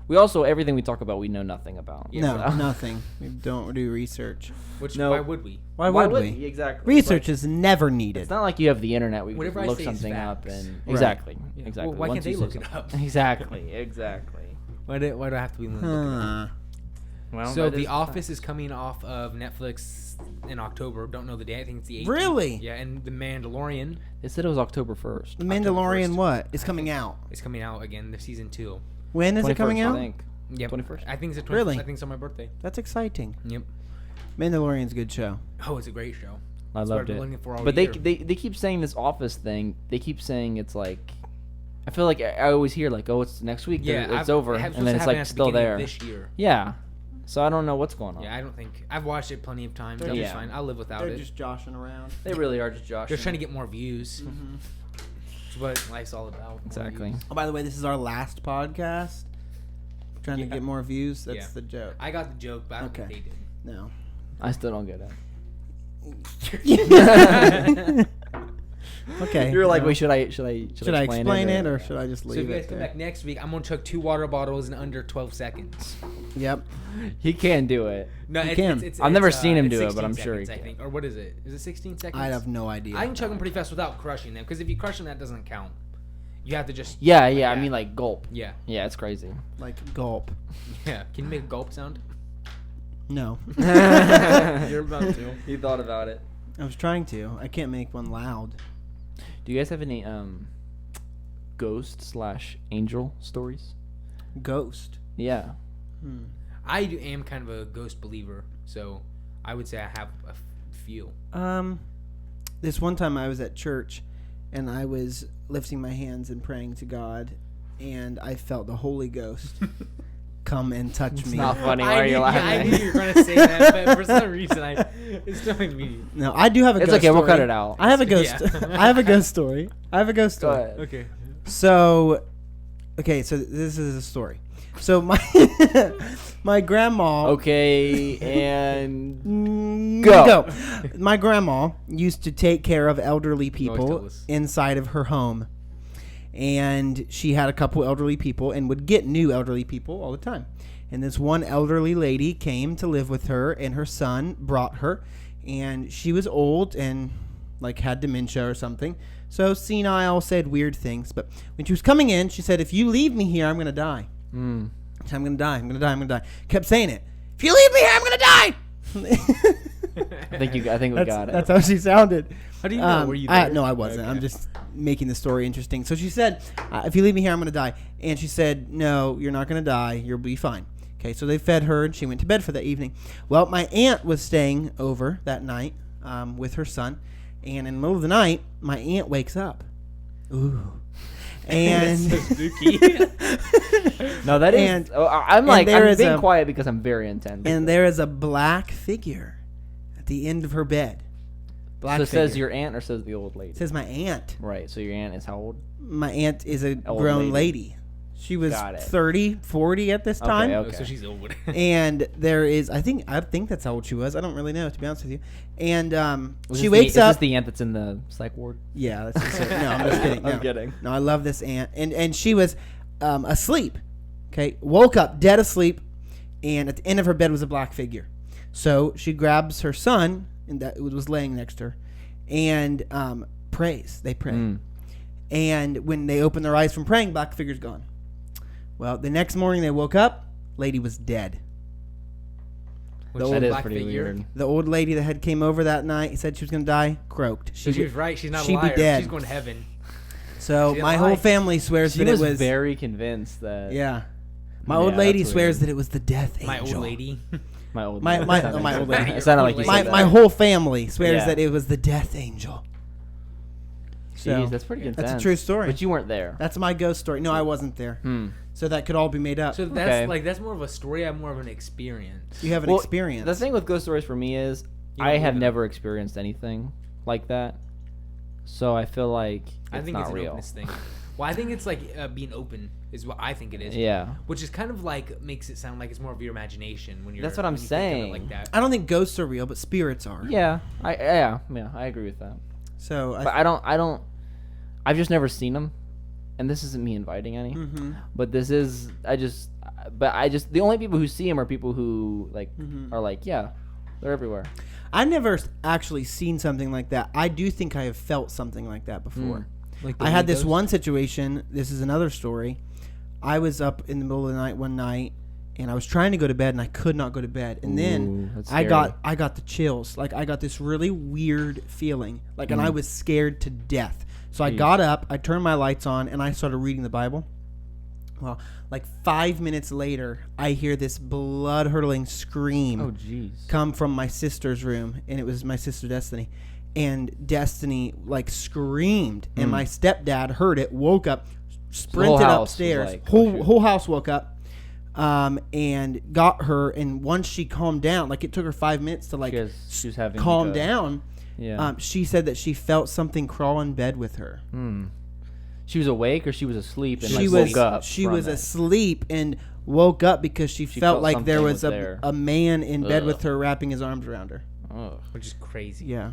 we also everything we talk about we know nothing about. Yeah. No, So- nothing. We don't do research. Which No. why would we? Why would we? Exactly. Research is never needed. It's not like you have the internet. We can Whatever just I look say is something up facts. and Right. exactly. Yeah. Exactly. Well, why Once can't they you say look it up? something- Exactly. Why do I have to be looking it up? Huh. Well, So that The is Office fact. is coming off of Netflix in October. Don't know the day. I think it's the 18th. Really? Yeah, and The Mandalorian They said it was October 1st. The Mandalorian 1st. what? Is coming out. is coming out again. The season 2. When is it coming 21st, out? I think. Yep. 21st? I think it's the 21st. Really? I think it's on my birthday. That's exciting. Yep. Mandalorian's a good show. Oh, it's a great show. I That's what I've loved been it. looking for all But year. they keep saying this Office thing. They keep saying it's like. I feel like I always hear like, oh, it's next week. Yeah, it's over, and then it's like still there. This year. Yeah. So I don't know what's going on. Yeah, I don't think I've watched it plenty of times. They're It's just- fine. I'll live without They're it. just joshing around. They really are just Josh. They're trying to get more views. Mm-hmm. That's what life's all about. more Exactly. views. Oh, by the way, this is our last podcast. Trying to Yeah. get more views. That's Yeah. the joke. I got the joke, but I don't Okay. think they did. No. I still don't get it. Okay. You're like, no. wait, should I Should I explain it or should I just So if leave you guys it come there? back next week, I'm gonna chug 2 water bottles in under 12 seconds. Yep. He can do it. No, You it's, can. it's, I've never it's, seen him it's do it, but 16 I'm sure he seconds, I can. think. Or what is it? Is it 16 seconds? I have no idea. I can chug them pretty fast without crushing them, because if you crush them, that doesn't count. You have to just Yeah. I mean, like gulp. yeah. Yeah, it's crazy. Like gulp. Yeah. Can you make a gulp sound? No. You're about to. He thought about it. I was trying to. I can't make one loud. Do you guys have any ghost/angel stories? Ghost. Yeah. Hmm. am kind of a ghost believer, so I would say I have a few. This one time I was at church, and I was lifting my hands and praying to God, and I felt the Holy Ghost come and touch me. not funny. Why are you I laughing? knew you were going to say that, but for some reason, it's telling me. No, I do have a It's ghost okay, we'll story. cut it out. I have a ghost. Yeah. I have a ghost story. Go story. ahead. Okay. So, okay, so this is a story. So my my grandma. Okay, and Go. My grandma used to take care of elderly always people tell us. inside of her home. And she had a couple elderly people and would get new elderly people all the time. And this one elderly lady came to live with her, and her son brought her. And she was old and like had dementia or something. So senile, said weird things. But when she was coming in, she said, "If you leave me here, I'm going to die. I'm going to die. I'm going to die. I'm going to die." Kept saying it. "If you leave me here, I'm going to die." I think we got it. That's how she sounded. How do you know? Were you there? No, I wasn't. Okay. I'm just making the story interesting. So she said, "If you leave me here, I'm going to die." And she said, "No, you're not going to die. You'll be fine." Okay, so they fed her, and she went to bed for that evening. Well, my aunt was staying over that night with her son. And in the middle of the night, my aunt wakes up. Ooh. And That's so spooky. No, that is. And- I'm like, there I'm is being a- quiet because I'm very intense. and there is a black figure at the end of her bed. Black so it says figure. your aunt or says the old lady? It says my aunt. Right. So your aunt is how old? My aunt is a Old grown lady. lady. She was Got it. 30, 40 at this time. Okay. So she's old. And there is, I think that's how old she was. I don't really know, to be honest with you. And she Is wakes up. this the aunt that's in the psych ward? Yeah, that's just it. No, I'm just kidding. No. I'm kidding. No, I love this aunt. And she was asleep. Okay, woke up dead asleep, and at the end of her bed was a black figure. So she grabs her son, and that was laying next to her, and prays. They pray. And when they open their eyes from praying, black figure's gone. Well, the next morning they woke up, lady was dead. That is pretty weird. The old lady that had came over that night said she was going to die, croaked. So she was right. She's not a she'd liar. be dead. She's going to heaven. So She my lied. whole family swears She that it was was very convinced that. Yeah. My old Yeah, lady that's swears weird. that it was the death angel. My old lady. My old. My lady. old lady. It sounded like you My said my that. whole family swears Yeah. that it was the death angel. So, Jeez, that's pretty intense. that's a true story. But you weren't there. That's my ghost story. No, I wasn't there. Hmm. So that could all be made up. So that's Okay. that's more of a story. I have more of an experience. You have an Well, experience. The thing with ghost stories for me is You I don't have live it. never experienced anything like that, so I feel like I it's think not it's an real. openness thing. Well, I think it's like being open is what I think it is. Yeah. Which is kind of like makes it sound like it's more of your imagination when you're. That's what I'm when you think of it saying. Like that. I don't think ghosts are real, but spirits are. Yeah, I agree with that. So But I've just never seen them, and this isn't me inviting any. Mm-hmm. But this is the only people who see them are people who like Mm-hmm. are like, yeah, they're everywhere. I never actually seen something like that. I do think I have felt something like that before. Like I had this one situation. This is another story. I was up in the middle of the night one night, and I was trying to go to bed, and I could not go to bed. And Ooh, then that's I scary. got the chills. Like I got this really weird feeling. Like, and I was scared to death. So I Jeez. got up, I turned my lights on, and I started reading the Bible. Well, like 5 minutes later, I hear this blood-hurling scream Oh jeez. come from my sister's room, and it was my sister Destiny. And Destiny like screamed, and my stepdad heard it, woke up, sprinted house was upstairs. like, oh, shit. Whole house woke up, and got her. And once she calmed down, like it took her 5 minutes to like She was having calm like a- down. Yeah. She said that she felt something crawl in bed with her. She was awake or she was asleep and She like was woke up. she from was it? asleep and woke up because she felt felt like there something was was there. a man in bed Ugh. with her, wrapping his arms around her. Oh, which is crazy. Yeah.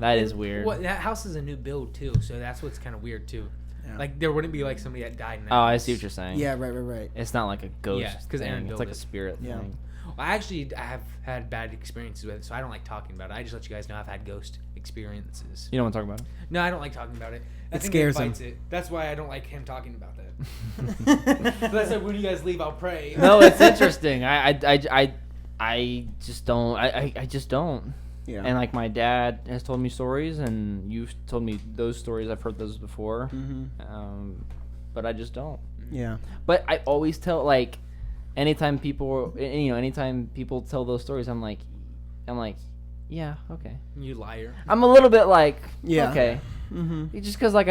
that is weird. Well, that house is a new build too, so that's what's kind of weird too. Yeah. Like there wouldn't be like somebody that died in that Oh, I house. see what you're saying. Yeah. Right. It's not like a ghost. Yeah, 'cause Aaron thing. It's built like a it. spirit Yeah. thing. Well, I have had bad experiences with it, so I don't like talking about it. I just let you guys know I've had ghost experiences. You don't want to talk about it? No, I don't like talking about it. I It think scares it him. fights it. That's why I don't like him talking about that. So I said, when you guys leave, I'll pray. No, it's interesting. I just don't. I just don't. Yeah. And like my dad has told me stories, and you've told me those stories. I've heard those before. But I just don't. Yeah. But I always tell like, anytime people tell those stories, I'm like, yeah, okay. You liar. I'm a little bit like, Yeah. okay. Just because like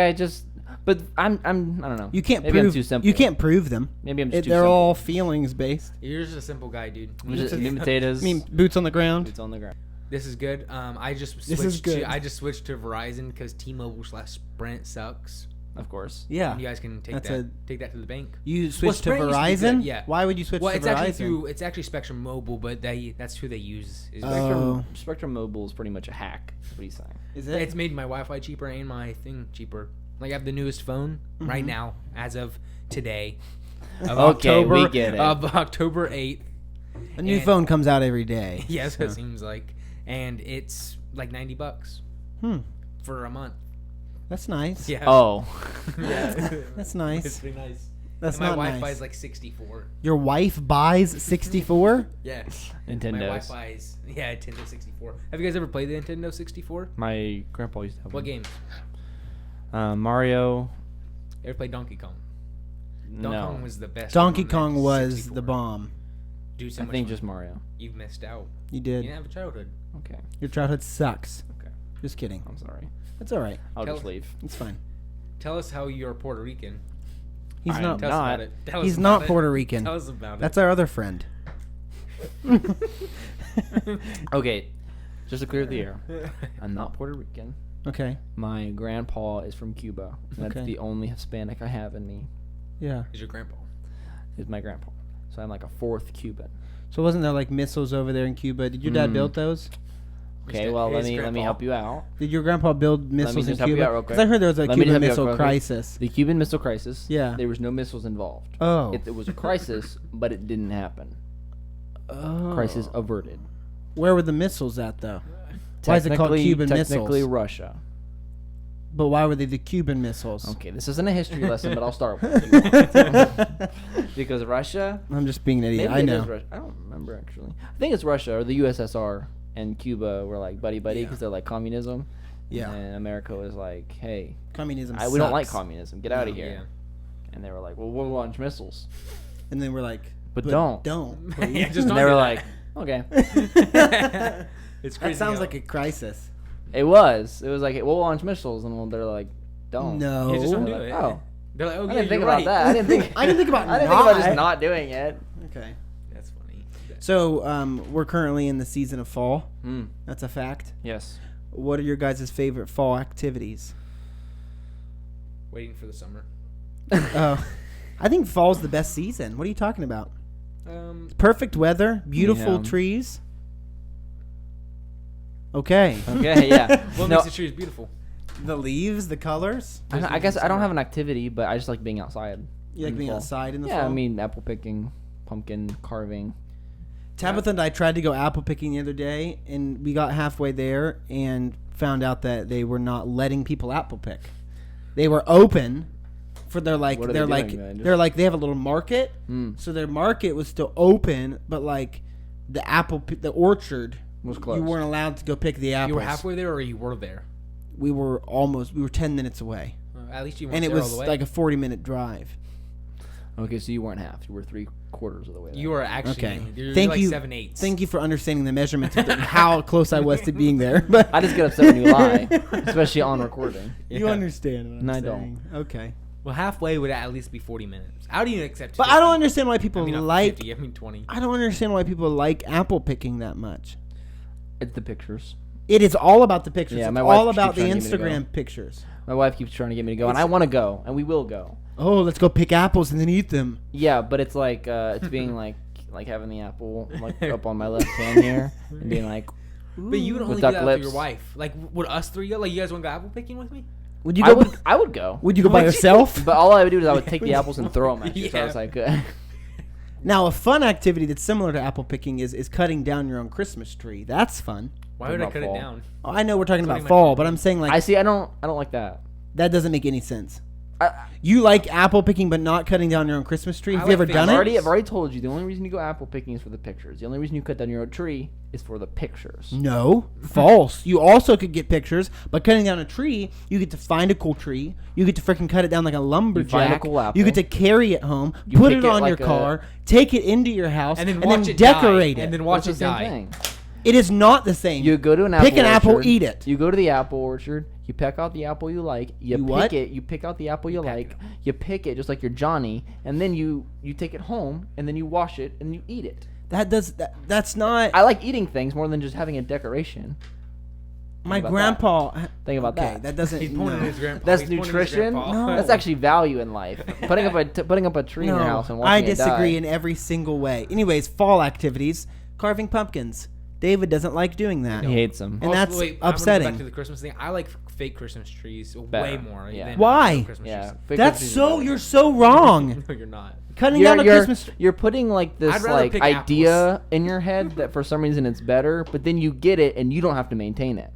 but I don't know. You can't Maybe prove. I'm too simple. You can't prove them. Maybe I'm just too They're simple. all feelings based. You're just a simple guy, dude. Just meat and potatoes. I mean, boots on the ground. Boots on the ground. This is good. I just switched This is good. I just switched to Verizon because T-Mobile/Sprint sucks. Of course. Yeah. You guys can take That's that to the bank. You switched to Sprint used to be Verizon. good, yeah. Why would you switch Well, to it's Verizon? actually Spectrum Mobile, but that's who they use. Is Oh. Spectrum Mobile is pretty much a hack. That's what he's saying. Is It's made my Wi-Fi cheaper and my thing cheaper. Like I have the newest phone right now, as of today. Of Okay, we get it. Of October 8th. A new and- phone comes out every day. Yes, it seems like, and it's like $90 for a month. That's nice. Yeah. Oh. Yeah. That's It's nice. pretty nice. That's And my not Wi-Fi nice. is like 64. Your wife buys 64? Yeah. Nintendos. My Wi-Fi is Nintendo 64. Have you guys ever played the Nintendo 64? My grandpa used to have What one. games? Mario. Ever played Donkey Kong? No. Donkey Kong was the best. Donkey one on Kong that was 64. the bomb. Dude, so I much think fun. just Mario. You've missed out. You You did. didn't have a childhood. Okay. Your childhood sucks. Okay. Just kidding. I'm sorry. That's all right. I'll Tell- just leave. It's fine. Tell us how you're Puerto Rican. He's I'm not. Tell us about it. Tell us He's about not it. Puerto Rican. Tell us about That's it. our other friend. Okay. Just to clear the air. I'm not Puerto Rican. Okay. My grandpa is from Cuba. And that's Okay. the only Hispanic I have in me. Yeah. Is your grandpa? He's my grandpa. So I'm like a fourth Cuban. So wasn't there like missiles over there in Cuba? Did your dad build those? Okay, well let me help you out. Did your grandpa build missiles in just help you out Cuba? real Because quick. I heard there was a Let me Cuban help you out Missile real quick. Crisis. The Cuban Missile Crisis. Yeah. There was no missiles involved. Oh. It was a crisis, but it didn't happen. Oh. Crisis averted. Where were the missiles at though? Why is it called Cuban Technically missiles? Russia. But why were they the Cuban missiles? Okay, this isn't a history lesson, but I'll start with you. Because Russia. I'm just being an idiot. Maybe I it know. is Russia. I don't remember actually. I think it's Russia or the USSR and Cuba were like buddy because they're like communism. Yeah. And America was like, hey, Communism we don't like sucks. communism. Get out of No. here. And they were like, well, we'll launch missiles. And then we're like, But don't. Don't. Yeah, just And don't they do were that. like, okay. It's That crazy. sounds how- like a crisis. It was like, we'll launch missiles. And they're like, don't. No. Yeah, just don't They're do like, it. oh. They're like, oh, I yeah, didn't think you're about right. that. I didn't think. I didn't think about I didn't think about just not. not doing it. Okay. That's funny. So we're currently in the season of fall. Mm. That's a fact. Yes. What are your guys' favorite fall activities? Waiting for the summer. Oh, I think fall's the best season. What are you talking about? Perfect Weather, beautiful Yeah. trees. Okay. Okay. Yeah. What No, makes the trees beautiful? The leaves, the colors. I guess I don't have an activity, but I just like being outside. You like in being fall. outside in the Yeah, fall? I mean apple picking, pumpkin carving. Tabitha and I tried to go apple picking the other day, and we got halfway there and found out that they were not letting people apple pick. They were open for their like What are they're they like doing, man? they're like they have a little market, Mm. so their market was still open, but like the orchard Was closed. You weren't allowed to go pick the apples. You were halfway there, or you were there? We were 10 minutes away, At least you weren't and it there all was the way. like a 40-minute drive. Okay, so you weren't half. You were 3/4 of the way there. You were actually. Okay. You're Thank like you. 7/8. Thank you for understanding the measurements of how close I was to being there. But I just get upset when you lie, especially on recording. you Yeah. understand what I'm No, I saying. Okay. Well, halfway would at least be 40 minutes. How do you accept? But 50? I don't understand why people I mean, not like 50, I mean 20. I don't understand why people like apple picking that much. It's the pictures. It is all about the pictures. Yeah, It's my wife all keeps about the trying to get me to go. Instagram pictures. My wife keeps trying to get me to go, and I want to go, and we will go. Oh, let's go pick apples and then eat them. Yeah, but it's like it's being like having the apple like up on my left hand here and being like, But you would only With do duck that with your lips. wife. Like, would us three go? Like, you guys want to go apple picking with me? Would you I go? would go. Would you go by yourself? But all I would do is I would take the apples and throw them at you as Yeah. fast as I could. Now, a fun activity that's similar to apple picking is cutting down your own Christmas tree. That's fun. Why would I about cut fall? it down? Oh, I know we're talking Cutting about my fall, tree. but I'm saying like I see. I don't like that. that doesn't make any sense. I, You like apple picking, but not cutting down your own Christmas tree. I Have you like ever things done already- it? I've already told you the only reason you go apple picking is for the pictures. The only reason you cut down your own tree is for the pictures. No, false. You also could get pictures, but cutting down a tree, you get to find a cool tree. You get to freaking cut it down like a lumberjack. cool apple. You get to carry it home, You put pick it it on like your a- car, take it into your house, And then watch it decorate die. it. And then watch It's it the same die. thing. It is not the same. You go to an apple Pick an apple, orchard, eat it. You go to the apple orchard. You pick out the apple you like. You You pick what? it. You pick out the apple you like. You pick it just like you're Johnny, and then you take it home, and then you wash it, and you eat it. That's not. I like eating things more than just having a decoration. My about grandpa. Think about okay, that. that doesn't. He's pointing no. at his grandpa. That's He's pointing at his nutrition. grandpa. No. That's actually value in life. Putting up a tree in your house and watching I it disagree die. in every single way. Anyways, fall activities, carving pumpkins. David doesn't like doing that. He hates them. And that's I'm gonna go upsetting. back to the Christmas thing. I like fake Christmas trees way Better, more. yeah. Than Why? real Christmas Yeah, trees. fake That's Christmas is so. better. You're so wrong. No, you're not. Cutting down a Christmas tree. You're putting like this I'd rather like pick idea in your head that for some reason it's better, but then you get it and you don't have to maintain it.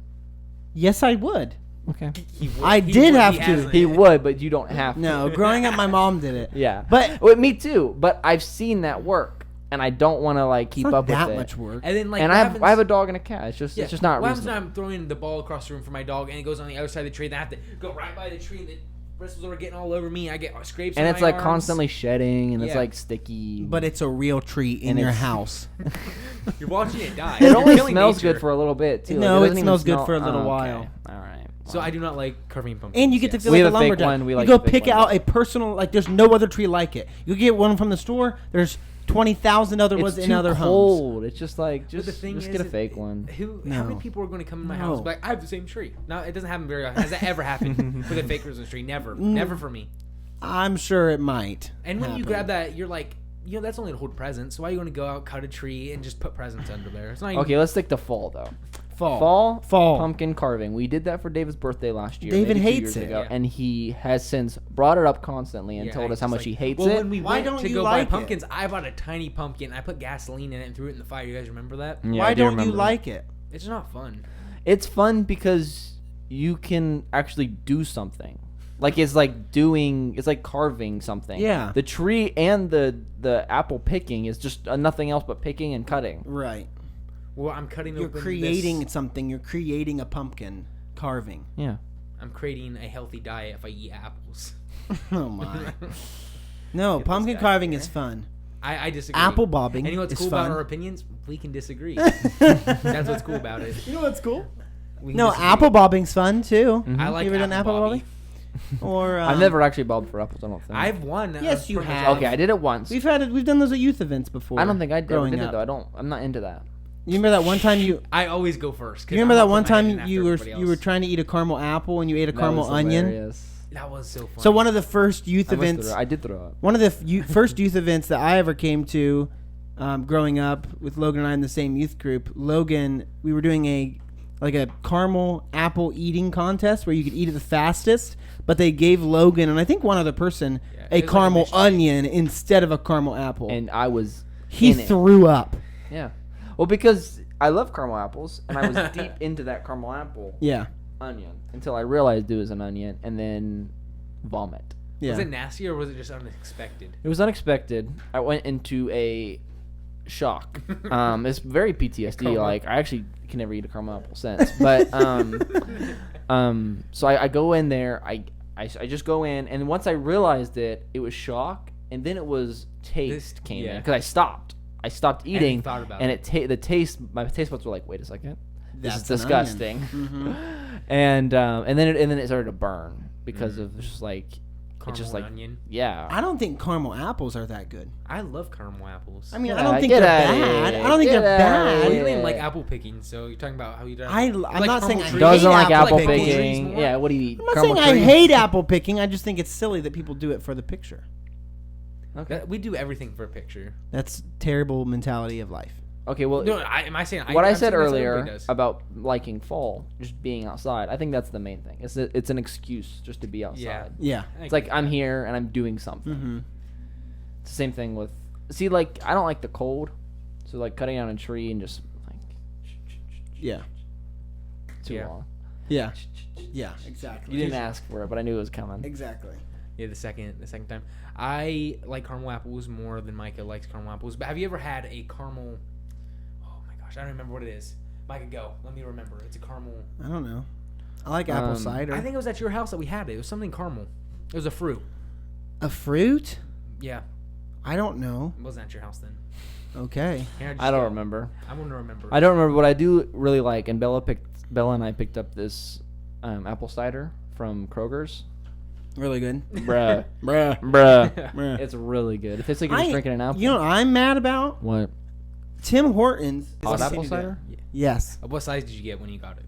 Yes, I would. Okay. He would- I he did would- have he to. hasn't. He would, but you don't have to. No, growing up, my mom did it. Yeah. But Well, me too. But I've seen that work, and I don't want to like keep it's not up with that it. much work. And then like And what I happens- have a dog and a cat. It's just not What happens reasonable. when I'm throwing the ball across the room for my dog and it goes on the other side of the tree? Then I have to go right by the tree and the bristles are getting all over me. I get scrapes. And on it's my like arms. constantly shedding, and it's Yeah. like sticky. But it's a real tree in And your it's- house. You're watching it die. it You're only killing smells nature. good for a little bit too. No, Like, it doesn't even smells good smell- for a little okay. while. All right. So I do not like carving pumpkins. And you get to feel We like a have a fake lumberjack. one. We you like go the fake pick one. out a personal, like there's no other tree like it. You get one from the store, there's 20,000 other ones It's in too other homes. cold. It's just like But the thing just is, get a fake one. How many No. people are going to come in my No. house? But I have the same tree. No, it doesn't happen very often. Has that ever happened with a fake Christmas tree? Never. Never for me. I'm sure it might. And when you happen. grab that, you're like, that's only to hold presents. So why are you going to go out, cut a tree, and just put presents under there? It's not even... Okay, let's stick to fall though. Fall. Pumpkin carving. We did that for David's birthday last year. David maybe 2 hates years it. ago, Yeah. and he has since brought it up constantly and Yeah, told us it's how just much like- he hates well, it. when we Why went don't to you go like buy it? pumpkins, I bought a tiny pumpkin. I put gasoline in it and threw it in the fire. You guys remember that? Yeah, Why I do don't you remember. like it? It's not fun. It's fun because you can actually do something. Like it's like carving something. Yeah. The tree and the apple picking is just nothing else but picking and cutting. Right. Well, I'm cutting You're open creating this. something. You're creating a pumpkin carving. Yeah. I'm creating a healthy diet if I eat apples. Oh my. No, Get pumpkin this guy carving here. is fun. I disagree. Apple bobbing And you know what's is cool fun. about our opinions? We can disagree. That's what's cool about it. You know what's cool? We can No, disagree. apple bobbing's fun too. I like You ever done apple bobby. Or I've never actually bobbed for apples. I don't think. I've won. Yes, you have. Okay, I did it once. We've done those at youth events before. I don't think I ever growing did it up. though. I'm not into that. You remember that one time you? I always go first. 'Cause You remember I'm that not one putting my head in time after you were everybody else. trying to eat a caramel apple and you ate a That caramel was onion? hilarious. That was so fun. So one of the first youth events, I did throw up. one of the first youth events that I ever came to, growing up with Logan and I in the same youth group. Logan, we were doing a caramel apple eating contest where you could eat it the fastest, but they gave Logan and I think one other person Yeah, a it was like a caramel mystery. onion instead of a caramel apple. And I was he in it. threw up. Yeah. Well, because I love caramel apples, and I was deep into that caramel apple Yeah. onion until I realized it was an onion, and then vomit. Yeah. Was it nasty or was it just unexpected? It was unexpected. I went into a shock. It's very PTSD. Coma. Like I actually can never eat a caramel apple since. But so I go in there. I just go in, and once I realized it was shock, and then it was taste came in yeah. because I stopped. I stopped eating, thought about and it. the taste. My taste buds were like, wait a second, this is That's an disgusting. onion. and then it started to burn because of just like Caramel it's just and like onion. yeah. I don't think caramel apples are that good. I love caramel apples. I mean, Yeah, I don't think get they're outta bad. here. I don't think Get they're outta bad. Well, you here. don't even like apple picking, so you're talking about how you don't. I'm you not saying caramel I trees? Doesn't hate like apple apple trees picking. more? Yeah, what do you eat? I'm not Caramel saying I trees? hate apple picking. I just think it's silly that people do it for the picture. Okay. We do everything for a picture. That's terrible mentality of life. Okay, well, No, am I saying what I I'm said saying that's what earlier everybody does. about liking fall, just being outside, I think that's the main thing. It's an excuse just to be outside. Yeah. Yeah. It's like I'm here and I'm doing something. Mm-hmm. It's the same thing with like I don't like the cold, so like cutting down a tree and just like Yeah. too Yeah. long. Yeah. Yeah. Exactly. You didn't ask for it, but I knew it was coming. Exactly. Yeah, the second time. I like caramel apples more than Micah likes caramel apples. But have you ever had a caramel? Oh my gosh, I don't remember what it is. Micah, go. Let me remember. It's a caramel. I don't know. I like apple cider. I think it was at your house that we had it. It was something caramel. It was a fruit. A fruit? Yeah, I don't know. it wasn't at your house then. Okay. Here, just I don't go. remember. I want to remember. I don't remember what I do really like. And Bella and I picked up this apple cider from Kroger's. Really good. Bruh. Bruh. Bruh. It's really good. It tastes like you're just drinking an apple. You know what I'm mad about? What? Tim Hortons. is Hot a- apple cider? Yeah. Yes. What size did you get when you got it?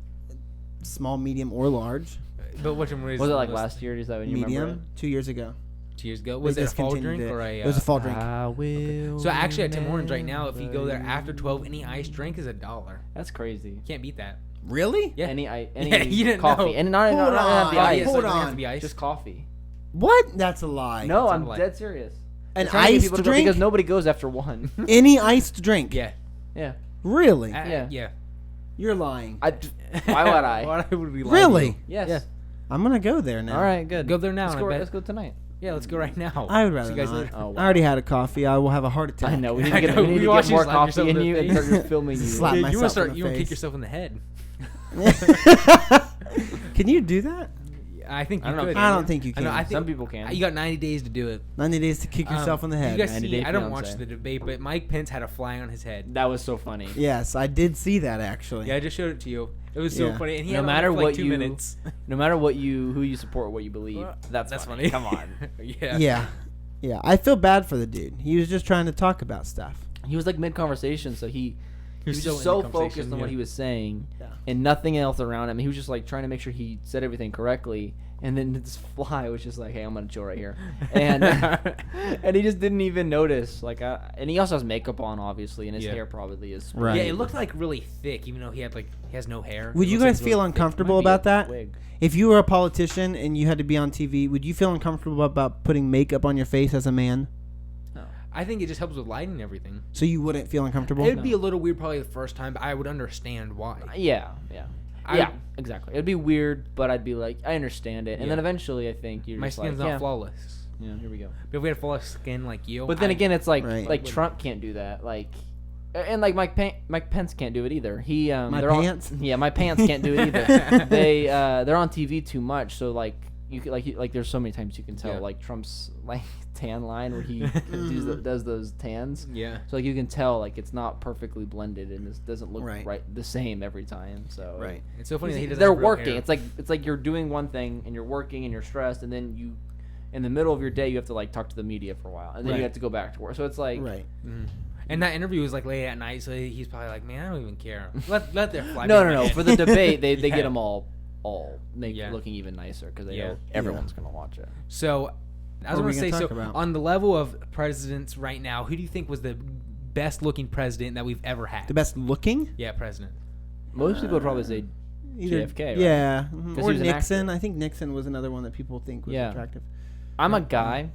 Small, medium, or large. But which one Was it like last year? Is that when you remember Medium. 2 years ago. 2 years ago? They Was it a fall discontinued drink it. or a? It was a fall it? drink. I will. So actually, at Tim Hortons right now, if you go there after 12, any iced drink is $1. That's crazy. Can't beat that. Really? Yeah. Any Yeah, you didn't coffee. know. And not Hold have the on. Oh, ice. yeah, so Hold it doesn't have on. to be iced. Just coffee. What? That's a lie. No, It's I'm like- dead serious. An I'm trying to get iced people to go drink? because nobody goes after one. Any iced drink? Yeah. Yeah. Really? Yeah. Yeah. You're lying. Why would I? Why would we lie to Really? you? Yes. Yeah. I'm gonna go there now. All right, good. Go there now. Let's and I go, bet. let's go tonight. Yeah, let's go right now. I would rather See you guys not. later. Oh, wow. I already had a coffee. I will have a heart attack. I know. We need I to get, know, we need we to watch get you more slap coffee yourself in in the you and face. start filming you. Slap Yeah, you myself want to start? in the You want to kick face. yourself in the head? Can you do that? I think you I don't know. could. I don't think you I know, can. I think Some people can. You got 90 days to do it. 90 days to kick yourself in the head. You guys 90 see? Day I don't Fiancé. watch the debate, but Mike Pence had a fly on his head. That was so funny. Yes, I did see that actually. Yeah, I just showed it to you. It was so Yeah. funny, and he No had it on matter for like what 2 you- minutes. No matter who you support, what you believe, that's funny. Come on. Yeah. Yeah. Yeah. I feel bad for the dude. He was just trying to talk about stuff. He was like mid conversation, so he He was so just in so the conversation, focused on what yeah. he was saying Yeah. and nothing else around him. He was just like trying to make sure he said everything correctly. And then this fly was just like, "Hey, I'm gonna chill right here," and and he just didn't even notice. Like, and he also has makeup on, obviously, and his Yeah. hair probably is. Right. Yeah, it looked like really thick, even though he has no hair. Would It you looks like guys it's feel really thick. uncomfortable Might be about a that? wig. If you were a politician and you had to be on TV, would you feel uncomfortable about putting makeup on your face as a man? I think it just helps with lighting and everything. So you wouldn't feel uncomfortable? It'd be a little weird probably the first time, but I would understand why. Yeah, I- yeah, exactly. It'd be weird, but I'd be like, I understand it. And then Yeah. eventually, I think you're My just skin's like, not yeah, flawless. yeah, here we go. But if we had flawless skin like you, But then again, it's like Right. like Trump can't do that. Like, and like Mike Pence can't do it either. He My they're pants? my pants can't do it either. They're on TV too much. So like you could like there's so many times you can tell Yeah. like Trump's like tan line where he does those tans. yeah. So like you can tell like it's not perfectly blended and it doesn't look Right. right the same every time. So Right. It's so funny that he doesn't they're have real working. hair. It's like you're doing one thing and you're working and you're stressed and then you in the middle of your day you have to like talk to the media for a while and then Right. you have to go back to work. So it's like Right. Mhm. And that interview was like late at night, so he's probably like, "Man, I don't even care. Let their fly." no. For the debate, they get them all Yeah. looking even nicer because they Yeah. know everyone's gonna watch it. So, I was What are going we to say, gonna so talk about? on the level of presidents right now, who do you think was the best looking president that we've ever had? The best looking? Yeah, president. Most people would probably say JFK, right? Yeah. 'Cause Or he was an Nixon. actor. I think Nixon was another one that people think was Yeah. attractive. I'm a guy,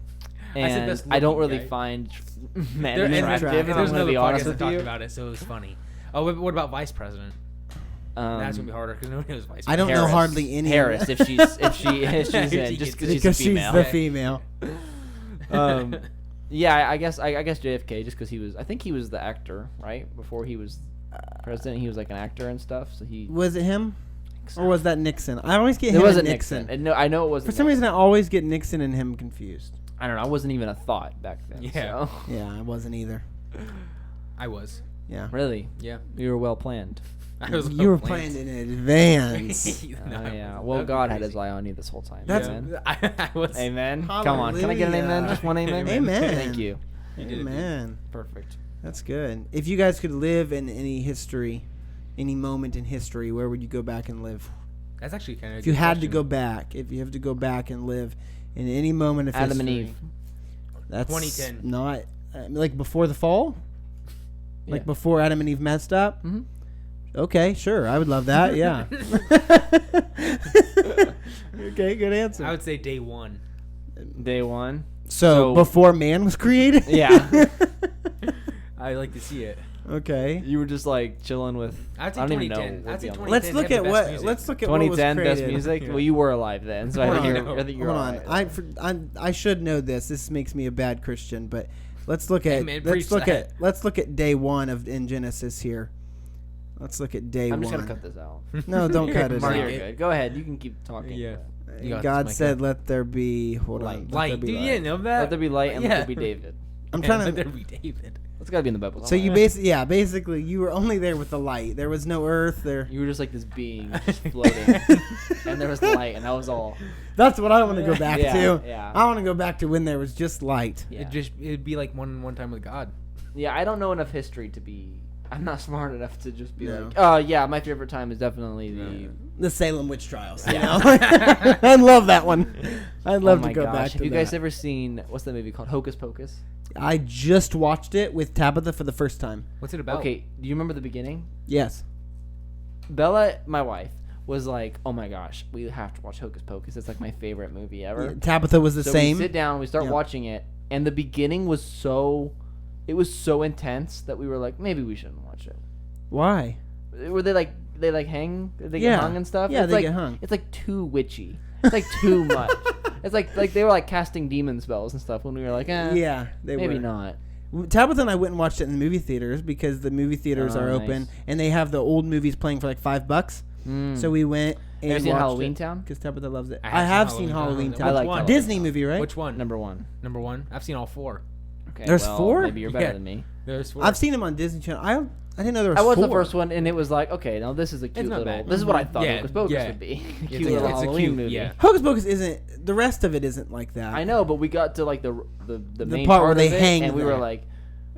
said and best I don't looking really guy. find men There, and attractive. attractive. If I'm there's gonna another be honest podcast that with talked you. about it, so it was funny. Oh, what about vice president? That's gonna be harder because nobody knows vice. I don't know president. hardly any. Harris, if she's in, just because because she's a female. the female. Yeah, I guess JFK just because he was. I think he was the actor, right? Before he was president, he was like an actor and stuff. So he Was it him? Or was that Nixon? I always get It him wasn't and Nixon. Nixon. No, I know it wasn't. For some reason, I always get Nixon and him confused. I don't know. I wasn't even a thought back then. Yeah. So. Yeah, I wasn't either. I was. Yeah. Really, Yeah. you were well planned. I was. You were planned. playing in advance. No, I Yeah. wasn't. Well, That'd be God had crazy. his eye on you this whole time. That's- Amen. I was. Amen. Come on. Can I get an amen? Hallelujah. Just one amen. Amen. Thank you. You did it, dude. Man, Perfect. that's good. If you guys could live in any history, any moment in history, where would you go back and live? That's actually kind of. If you had to go back, if you have to go back and live in any moment of Adam and history, Eve. that's 2010. not like before the fall, like Yeah. before Adam and Eve messed up. Mhm. Okay, sure, I would love that. Yeah. Okay, good answer. I would say day one. Day one. So before man was created. Yeah. I like to see it. Okay. You were just like chilling with. I'd say I don't even know. 2010. what I'd say beyond- 2010. Let's They look have at the best what. music. Let's look at what was 2010 best created. music. Yeah. Well, you were alive then, so I Hold think on. you're Hold all on. right. I should know this. This makes me a bad Christian, but let's look at man, preach that. let's look at day one of in Genesis here. Let's look at day I'm one. just gonna cut this out. No, don't cut it Mark You're out. it. good. Go ahead. You can keep talking. Yeah. but You got God this, said, Micah. "Let there be." Hold on. Light. Let there Light, be dude, light. you didn't know that. Let there be light and Yeah. let there be David. I'm Yeah, trying let to. there be David. It's gotta be in the Bible. So you somewhere. basically, you were only there with the light. There was no earth there. You were just like this being just floating, and there was light, and that was all. That's what I want to go back Yeah, to. yeah. I want to go back to when there was just light. Yeah. It'd be like one time with God. Yeah, I don't know enough history to be. I'm not smart enough to just be No. like, oh yeah, my favorite time is definitely the. The Salem witch trials. You Yeah. know? I love that one. I'd love Oh to my go gosh. back to Have you that. guys ever seen what's that movie called Hocus Pocus? I just watched it with Tabitha for the first time. What's it about? Okay, do you remember the beginning? Yes. Bella, my wife, was like, "Oh my gosh, we have to watch Hocus Pocus. It's like my favorite movie ever." Tabitha was the So same. we sit down, we start Yeah. watching it, and the beginning was so, it was so intense that we were like, maybe we shouldn't watch it. Why? Were they hang? They Yeah. get hung and stuff. Yeah, it's they like, get hung. It's like too witchy. It's like too much. It's like they were like casting demon spells and stuff when we were like, Yeah, they maybe were. not. Tabitha and I went and watched it in the movie theaters because the movie theaters Oh, are open nice. and they have the old movies playing for like $5. Mm. So we went and Have you seen watched Halloween it Town? because Tabitha loves it. I I have have seen seen Halloween Halloween Town. Town. I like Which one? Halloween Disney Town. movie, right? Which one? Number one. Number one. I've seen all four. Okay, There's well, 4? Maybe you're better Yeah. than me. There's 4. I've seen him on Disney Channel. I didn't know there was I watched 4. the first one, and it was like, okay, now this is a cute not little. bad. This is what I thought Yeah, Hocus Pocus yeah. would be. A It's cute a- little it's a Halloween cute- movie. yeah. Hocus Pocus isn't. The rest of it isn't like that. I know, but we got to like the main part part where they of it, hang and we were there. like,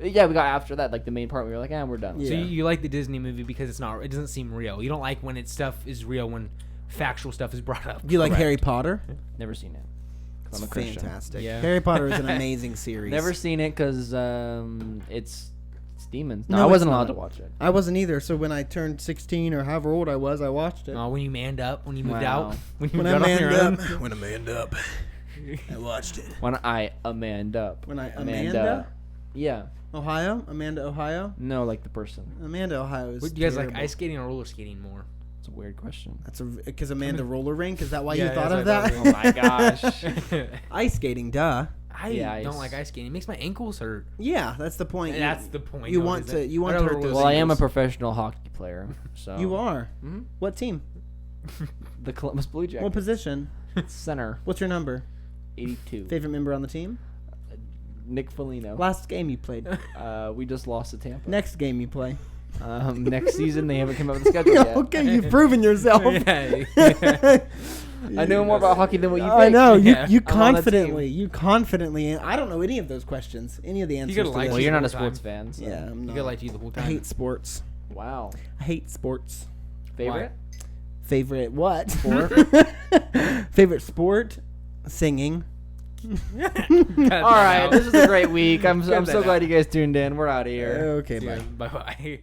Yeah, we got after that, like the main part. We were like, we're done. Yeah. So you like the Disney movie because it doesn't seem real. You don't like when stuff is real when factual stuff is brought up. Do you like Correct. Harry Potter? Never seen it. 'Cause I'm a It's Christian. fantastic. Yeah. Harry Potter is an amazing series. Never seen it because it's demons. No, No, I wasn't it's allowed not. to watch it. I wasn't either. So when I turned 16 or however old I was, I watched it. Oh, when you manned up, when you moved Wow. out, when you When got I on your manned own. up. When I manned up. I watched it. When I Amanda up. When I Amanda? Yeah. Ohio? Amanda, Ohio? No, like the person. Amanda, Ohio is What, do you guys like terrible. ice skating or roller skating more? It's a weird question. That's because Amanda roller rink. Is that why Yeah, you thought of that's that? what I Oh my gosh. Ice skating, duh. I Yeah, don't ice. like ice skating. It makes my ankles hurt. Yeah, that's the point. That's the point. You though, want isn't to it? you want I to don't hurt roller those. Well, I am a ankles. professional hockey player, so You are. Mhm. What team? The Columbus Blue Jackets. What position? Center. What's your number? 82. Favorite member on the team? Nick Foligno. Last game you played. We just lost to Tampa. Next game you play. Next season they haven't come up with a schedule yet. Okay, you've proven yourself. Yeah. I know more about hockey than what you think. I know. Yeah. You I'm on the confidently. I don't know any of those questions. Any of the answers. could to like this. Well, you're not a the whole sports fan. So. Yeah, I'm You not. could lie to you the whole I time. hate sports. Wow. I hate sports. Favorite? Favorite what? Sport? Favorite sport? Singing. All right. This is a great week. I'm Cut so that glad out. you guys tuned in. We're out of here. Okay, bye. Bye bye.